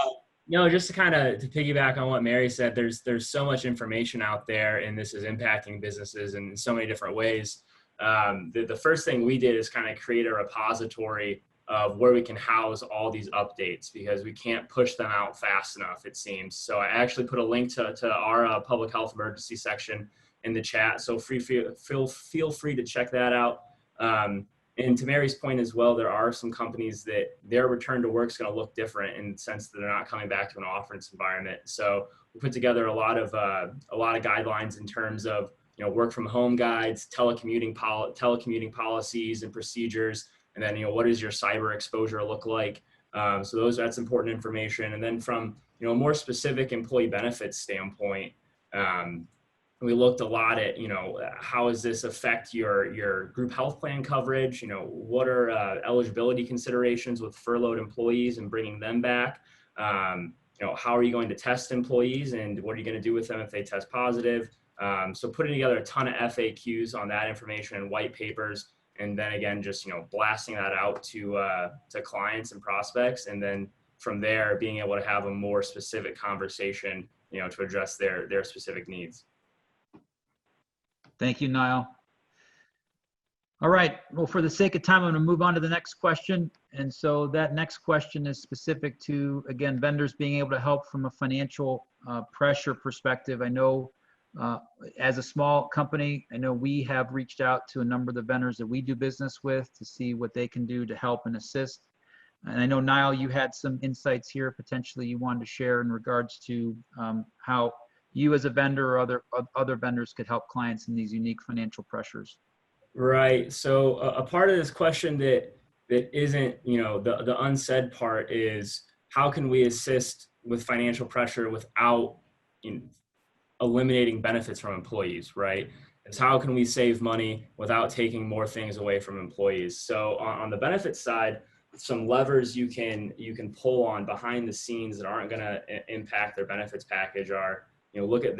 Just to kind of piggyback on what Mary said, there's so much information out there, and this is impacting businesses in so many different ways. The first thing we did is kind of create a repository of where we can house all these updates, because we can't push them out fast enough, it seems. So I actually put a link to our public health emergency section in the chat. So feel free to check that out. And to Mary's point as well, there are some companies that their return to work is going to look different in the sense that they're not coming back to an office environment. So we put together a lot of guidelines in terms of, you know, work from home guides, telecommuting policies and procedures, and then, you know, what does your cyber exposure look like? So that's important information. And then from, you know, a more specific employee benefits standpoint, we looked a lot at, you know, how does this affect your group health plan coverage? You know, what are eligibility considerations with furloughed employees and bringing them back? You know, how are you going to test employees and what are you going to do with them if they test positive? So putting together a ton of FAQs on that information and white papers, and then again, just, you know, blasting that out to clients and prospects, and then from there being able to have a more specific conversation, you know, to address their specific needs. Thank you, Niall. All right, well, for the sake of time, I'm gonna move on to the next question. And so that next question is specific to, again, vendors being able to help from a financial pressure perspective. I know as a small company, I know we have reached out to a number of the vendors that we do business with to see what they can do to help and assist. And I know, Niall, you had some insights here potentially you wanted to share in regards to how you as a vendor or other vendors could help clients in these unique financial pressures. Right. So a part of this question that isn't, you know, the unsaid part is how can we assist with financial pressure without, you know, eliminating benefits from employees, right? It's how can we save money without taking more things away from employees? So on the benefits side, some levers you can pull on behind the scenes that aren't going to impact their benefits package are, you know, look at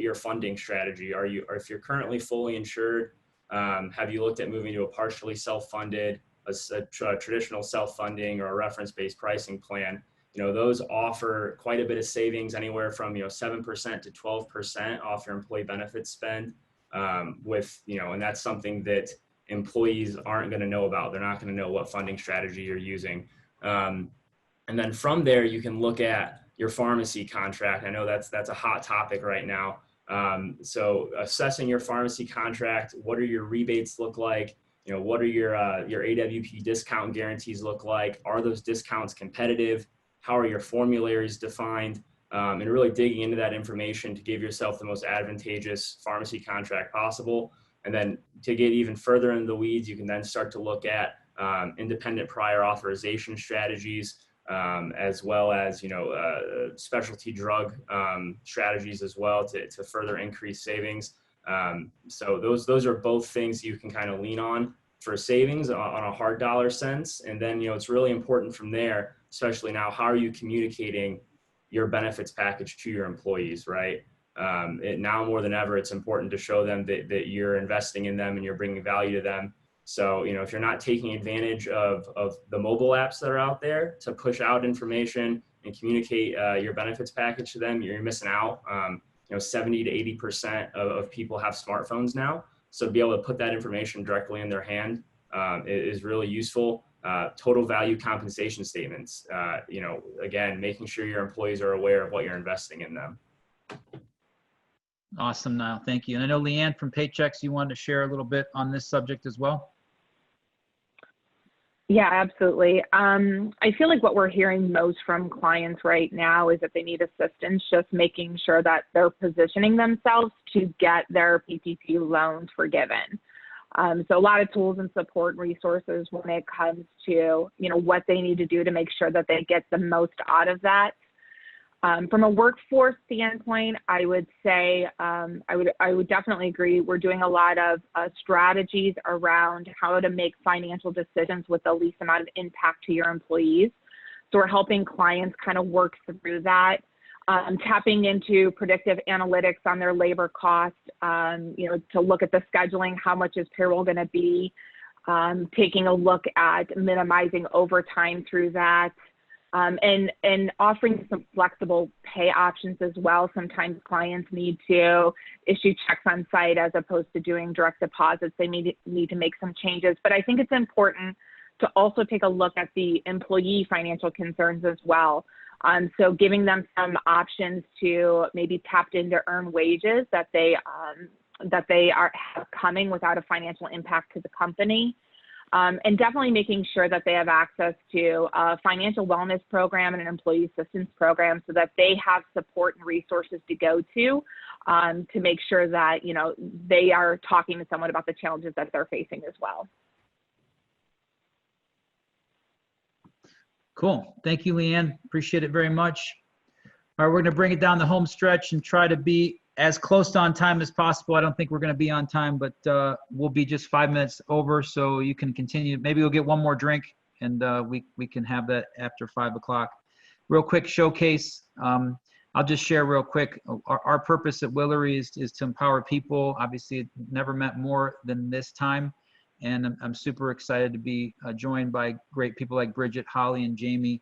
your funding strategy. Or if you're currently fully insured, have you looked at moving to a partially self-funded, a traditional self-funding, or a reference-based pricing plan? You know, those offer quite a bit of savings, anywhere from, you know, 7% to 12% off your employee benefits spend. With, you know, and that's something that employees aren't going to know about. They're not going to know what funding strategy you're using. And then from there, you can look at your pharmacy contract. I know that's a hot topic right now. So assessing your pharmacy contract, what do your rebates look like? You know, what are your AWP discount guarantees look like? Are those discounts competitive? How are your formularies defined? And really digging into that information to give yourself the most advantageous pharmacy contract possible. And then to get even further in the weeds, you can then start to look at independent prior authorization strategies, as well as, you know, specialty drug strategies as well to further increase savings. So those are both things you can kind of lean on for savings on a hard dollar sense. And then, you know, it's really important from there, especially now, how are you communicating your benefits package to your employees, right? Now more than ever, it's important to show them that you're investing in them and you're bringing value to them. So, you know, if you're not taking advantage of the mobile apps that are out there to push out information and communicate your benefits package to them, you're missing out. You know, 70 to 80% of people have smartphones now. So to be able to put that information directly in their hand is really useful. Total value compensation statements, you know, again, making sure your employees are aware of what you're investing in them. Awesome, Niall, thank you. And I know Leanne from Paychecks, you wanted to share a little bit on this subject as well. Yeah, absolutely. I feel like what we're hearing most from clients right now is that they need assistance just making sure that they're positioning themselves to get their PPP loans forgiven. So a lot of tools and support resources when it comes to, you know, what they need to do to make sure that they get the most out of that. From a workforce standpoint, I would say I would definitely agree. We're doing a lot of strategies around how to make financial decisions with the least amount of impact to your employees. So we're helping clients kind of work through that, tapping into predictive analytics on their labor costs, you know, to look at the scheduling, how much is payroll going to be, taking a look at minimizing overtime through that. And offering some flexible pay options as well. Sometimes clients need to issue checks on site as opposed to doing direct deposits. They need to make some changes. But I think it's important to also take a look at the employee financial concerns as well. So giving them some options to maybe tap into earned wages that they that they have coming without a financial impact to the company. And definitely making sure that they have access to a financial wellness program and an employee assistance program so that they have support and resources to go to make sure that, they are talking to someone about the challenges that they're facing as well. Cool. Thank you, Leanne. Appreciate it very much. All right, we're going to bring it down the home stretch and try to be as close to on time as possible. I don't think we're going to be on time, but we'll be just 5 minutes over, so you can continue. Maybe we'll get one more drink, and we can have that after 5 o'clock. Real quick showcase. I'll just share real quick. Our purpose at Willery is to empower people. Obviously, it never meant more than this time, and I'm super excited to be joined by great people like Bridget, Holly, and Jamie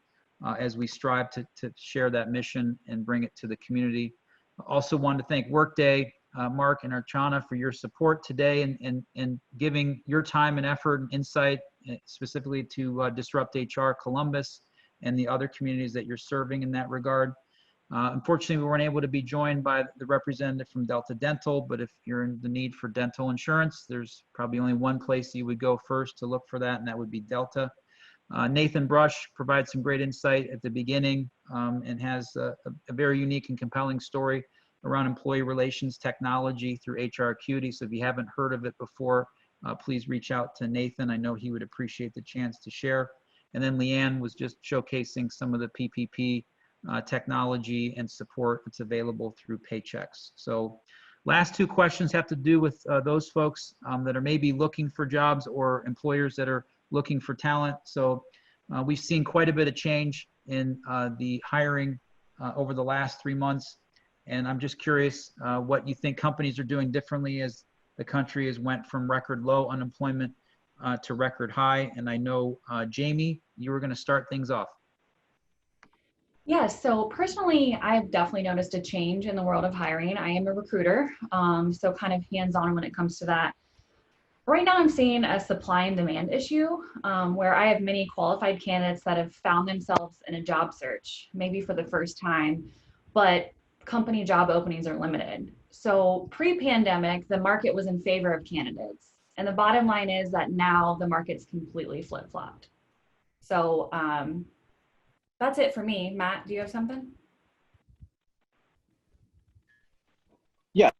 as we strive to share that mission and bring it to the community. Also wanted to thank Workday, Mark and Archana, for your support today and giving your time and effort and insight specifically to Disrupt HR Columbus and the other communities that you're serving in that regard. Unfortunately, we weren't able to be joined by the representative from Delta Dental, but if you're in the need for dental insurance, there's probably only one place you would go first to look for that, and that would be Delta. Nathan Brush provides some great insight at the beginning and has a very unique and compelling story around employee relations technology through HR Acuity. So if you haven't heard of it before, please reach out to Nathan. I know he would appreciate the chance to share. And then Leanne was just showcasing some of the PPP technology and support that's available through Paychecks. So last two questions have to do with those folks that are maybe looking for jobs or employers that are looking for talent. So we've seen quite a bit of change in the hiring over the last 3 months. And I'm just curious what you think companies are doing differently as the country has went from record low unemployment to record high. And I know, Jamie, you were going to start things off. Yeah, so personally, I've definitely noticed a change in the world of hiring. I am a recruiter, so kind of hands-on when it comes to that. Right now, I'm seeing a supply and demand issue where I have many qualified candidates that have found themselves in a job search, maybe for the first time, but company job openings are limited. So pre-pandemic, the market was in favor of candidates. And the bottom line is that now the market's completely flip-flopped. So that's it for me. Matt, do you have something? Yeah.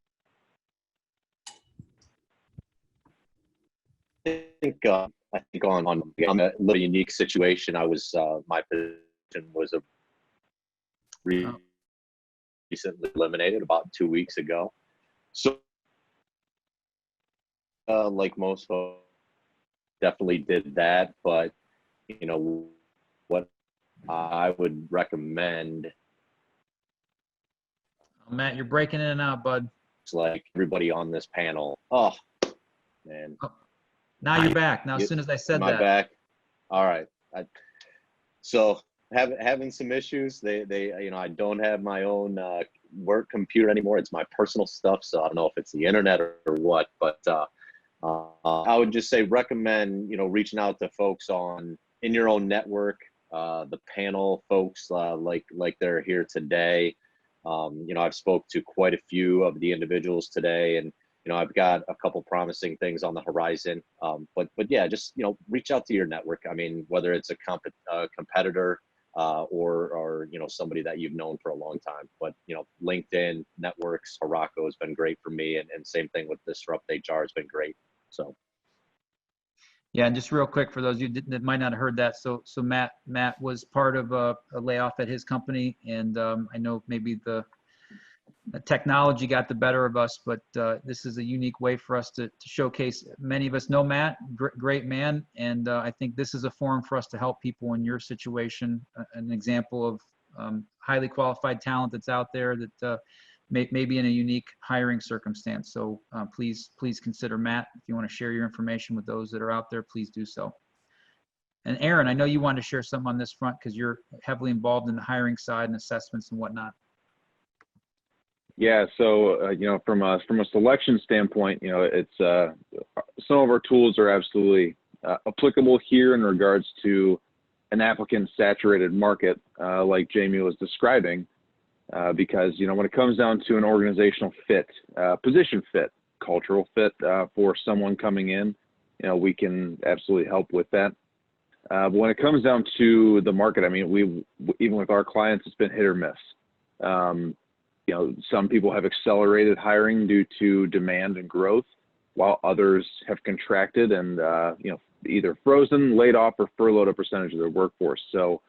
I think on a little unique situation. I was my position was recently eliminated about 2 weeks ago. So like most folks, definitely did that. But what I would recommend. Matt, you're breaking in and out, bud. It's like everybody on this panel. Oh man. Oh. Now you're back. Now, as soon as I said that. Am I back? All right. So having some issues. I don't have my own work computer anymore. It's my personal stuff. So I don't know if it's the internet or what, but I would just say recommend, reaching out to folks in your own network, the panel folks like they're here today. I've spoke to quite a few of the individuals today, and I've got a couple promising things on the horizon. But yeah, just reach out to your network. I mean, whether it's a competitor or somebody that you've known for a long time. But LinkedIn, networks, Harako has been great for me, and same thing with Disrupt HR has been great. So. Yeah, and just real quick for those of you that might not have heard that, so Matt was part of a layoff at his company, and I know maybe the technology got the better of us, but this is a unique way for us to showcase. Many of us know Matt, great man, and I think this is a forum for us to help people in your situation. An example of highly qualified talent that's out there that may be in a unique hiring circumstance. So please consider Matt. If you want to share your information with those that are out there, please do so. And Aaron, I know you wanted to share something on this front because you're heavily involved in the hiring side and assessments and whatnot. Yeah, so from a selection standpoint, it's some of our tools are absolutely applicable here in regards to an applicant saturated market, like Jamie was describing, because when it comes down to an organizational fit, position fit, cultural fit for someone coming in, you know, we can absolutely help with that. But when it comes down to the market, I mean, even with our clients, it's been hit or miss. You know, some people have accelerated hiring due to demand and growth, while others have contracted and, you know, either frozen, laid off, or furloughed a percentage of their workforce. So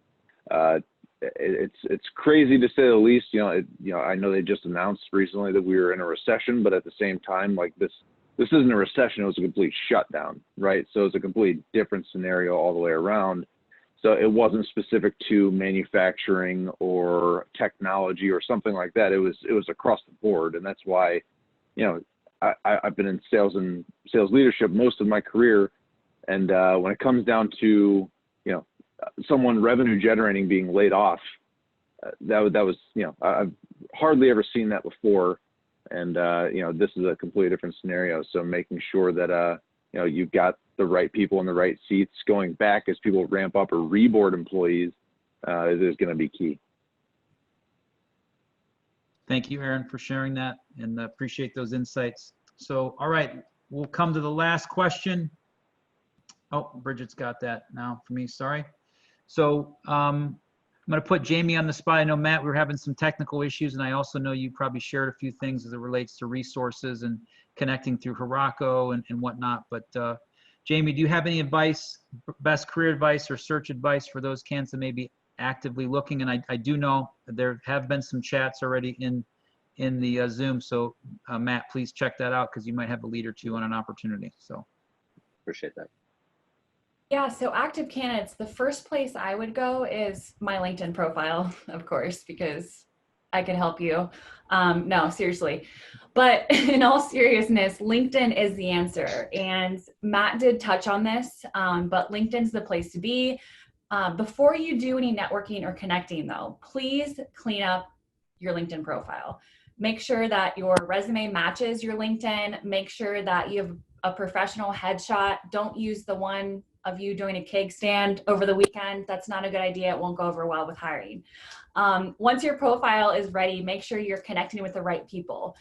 it's crazy to say the least. You know, I know they just announced recently that we were in a recession, but at the same time, like this isn't a recession, it was a complete shutdown, right? So it's a complete different scenario all the way around. So it wasn't specific to manufacturing or technology or something like that. It was across the board. And that's why, you know, I've been in sales and sales leadership most of my career. And when it comes down to, you know, someone revenue generating being laid off, that was, you know, I've hardly ever seen that before. And, you know, this is a completely different scenario. So making sure that, you know, you've got the right people in the right seats going back as people ramp up or reboard employees is going to be key. Thank you, Aaron, for sharing that, and appreciate those insights. So, all right, we'll come to the last question. Oh, Bridget's got that now for me, sorry. So I'm going to put Jamie on the spot. I know, Matt, we were having some technical issues, and I also know you probably shared a few things as it relates to resources and connecting through Heroku and whatnot. But Jamie, do you have any advice, best career advice or search advice for those candidates that may be actively looking? And I do know that there have been some chats already in the Zoom. So Matt, please check that out, because you might have a lead or two on an opportunity. So appreciate that. Yeah, so active candidates, the first place I would go is my LinkedIn profile, of course, because I can help you. No, seriously. But in all seriousness, LinkedIn is the answer. And Matt did touch on this, but LinkedIn's the place to be. Before you do any networking or connecting, though, please clean up your LinkedIn profile. Make sure that your resume matches your LinkedIn. Make sure that you have a professional headshot. Don't use the one of you doing a keg stand over the weekend. That's not a good idea. It won't go over well with hiring. Once your profile is ready, make sure you're connecting with the right people.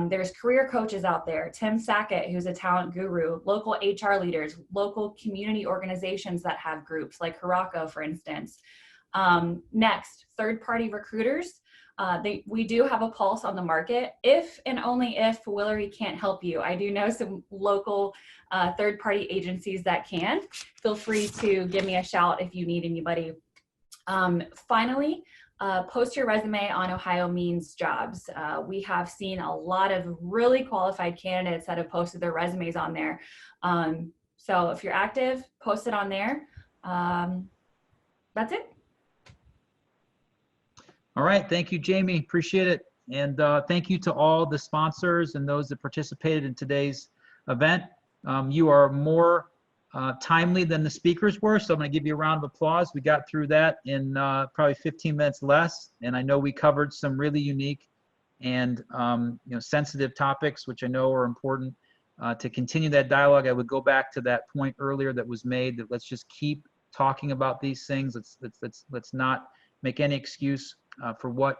There's career coaches out there, Tim Sackett, who's a talent guru, local HR leaders, local community organizations that have groups like Heroku, for instance. Next, third-party recruiters. We do have a pulse on the market. If and only if Willery can't help you. I do know some local third-party agencies that can. Feel free to give me a shout if you need anybody. Finally, post your resume on Ohio Means Jobs. We have seen a lot of really qualified candidates that have posted their resumes on there. So if you're active, post it on there. That's it. All right, thank you, Jamie, appreciate it. And thank you to all the sponsors and those that participated in today's event. You are more timely than the speakers were, so I'm gonna give you a round of applause. We got through that in probably 15 minutes less, and I know we covered some really unique and you know, sensitive topics, which I know are important. To continue that dialogue, I would go back to that point earlier that was made, that let's just keep talking about these things. Let's not make any excuse for what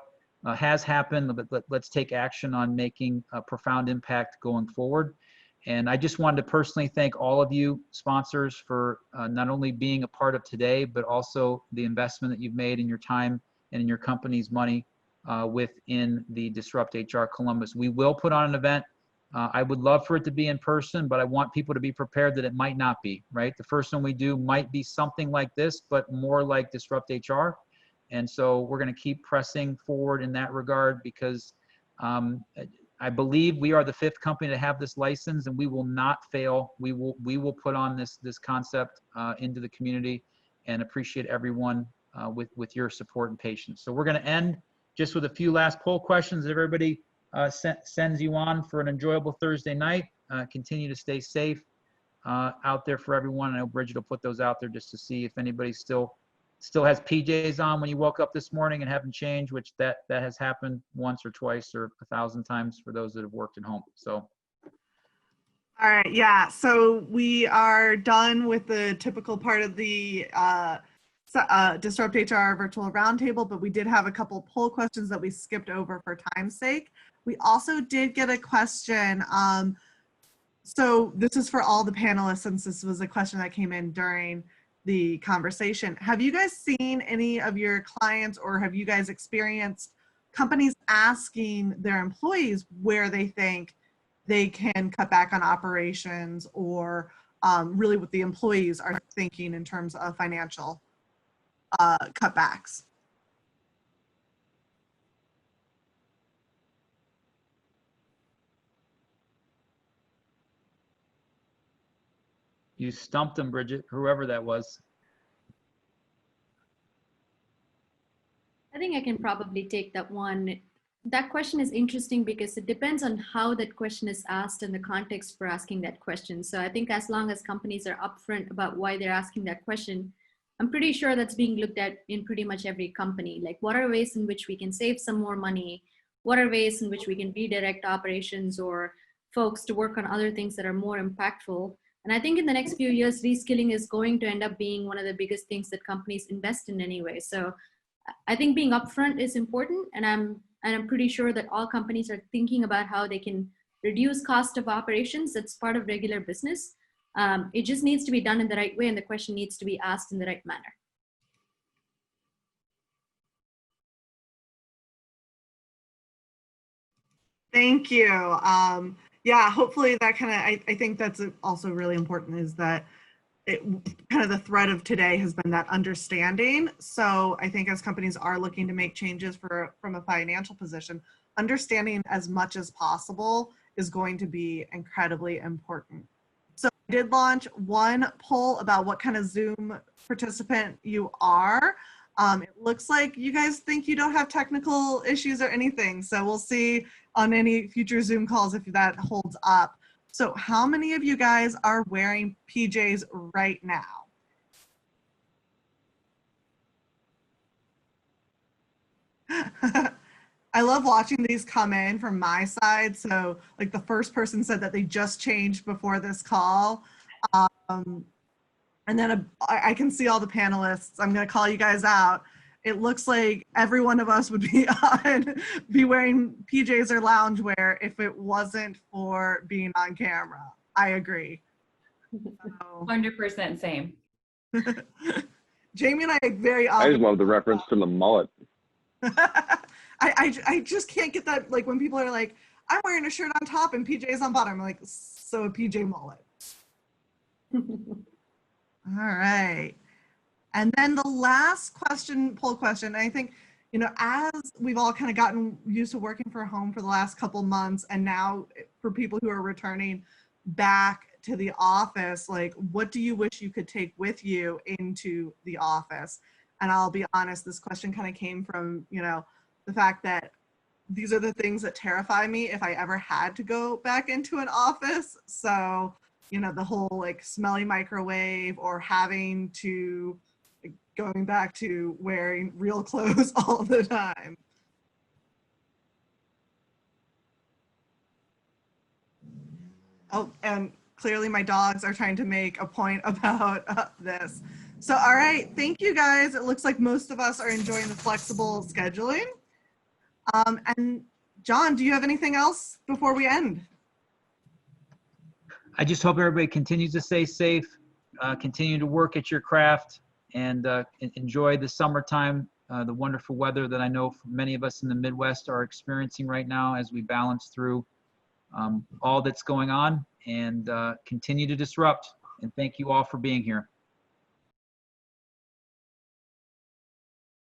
has happened, but let's take action on making a profound impact going forward. And I just wanted to personally thank all of you sponsors for not only being a part of today, but also the investment that you've made in your time and in your company's money within the Disrupt HR Columbus. We will put on an event. I would love for it to be in person, but I want people to be prepared that it might not be, right? The first one we do might be something like this, but more like Disrupt HR. And so we're going to keep pressing forward in that regard, because I believe we are the 5th company to have this license, and we will not fail. We will put on this concept into the community, and appreciate everyone with your support and patience. So we're going to end just with a few last poll questions. Everybody sends you on for an enjoyable Thursday night. Continue to stay safe out there for everyone. I know Bridget will put those out there just to see if anybody still has PJs on when you woke up this morning and haven't changed, which that has happened once or twice or 1,000 times for those that have worked at home. So. All right, yeah, so we are done with the typical part of the Disrupt HR virtual roundtable, but we did have a couple poll questions that we skipped over for time's sake. We also did get a question. So this is for all the panelists, since this was a question that came in during the conversation. Have you guys seen any of your clients, or have you guys experienced companies asking their employees where they think they can cut back on operations, or really what the employees are thinking in terms of financial cutbacks? You stumped them, Bridget, whoever that was. I think I can probably take that one. That question is interesting because it depends on how that question is asked and the context for asking that question. So I think as long as companies are upfront about why they're asking that question, I'm pretty sure that's being looked at in pretty much every company. Like, what are ways in which we can save some more money? What are ways in which we can redirect operations or folks to work on other things that are more impactful? And I think in the next few years, reskilling is going to end up being one of the biggest things that companies invest in anyway. So I think being upfront is important, and I'm pretty sure that all companies are thinking about how they can reduce cost of operations. That's part of regular business. It just needs to be done in the right way, and the question needs to be asked in the right manner. Thank you. Yeah, hopefully that kind of, I think that's also really important, is that kind of the thread of today has been that understanding. So I think as companies are looking to make changes from a financial position, understanding as much as possible is going to be incredibly important. So I did launch one poll about what kind of Zoom participant you are. It looks like you guys think you don't have technical issues or anything. So we'll see on any future Zoom calls if that holds up. So how many of you guys are wearing PJs right now? I love watching these come in from my side. So like the first person said that they just changed before this call. And then I can see all the panelists. I'm going to call you guys out. It looks like every one of us would be wearing PJs or loungewear if it wasn't for being on camera. I agree. 100% same. Jamie and I very I often. just love the reference to the mullet. I just can't get that, like when people are like, I'm wearing a shirt on top and PJs on bottom. I'm like, so a PJ mullet. All right. And then the last question, poll question, I think, you know, as we've all kind of gotten used to working from home for the last couple months, and now for people who are returning back to the office, like, what do you wish you could take with you into the office? And I'll be honest, this question kind of came from, you know, the fact that these are the things that terrify me if I ever had to go back into an office. So, you know, the whole like smelly microwave, or having to, going back to wearing real clothes all the time. Oh, and clearly my dogs are trying to make a point about this. So, all right, thank you guys. It looks like most of us are enjoying the flexible scheduling. And John, do you have anything else before we end? I just hope everybody continues to stay safe, continue to work at your craft, and enjoy the summertime, the wonderful weather that I know many of us in the Midwest are experiencing right now as we balance through all that's going on, and continue to disrupt. And thank you all for being here.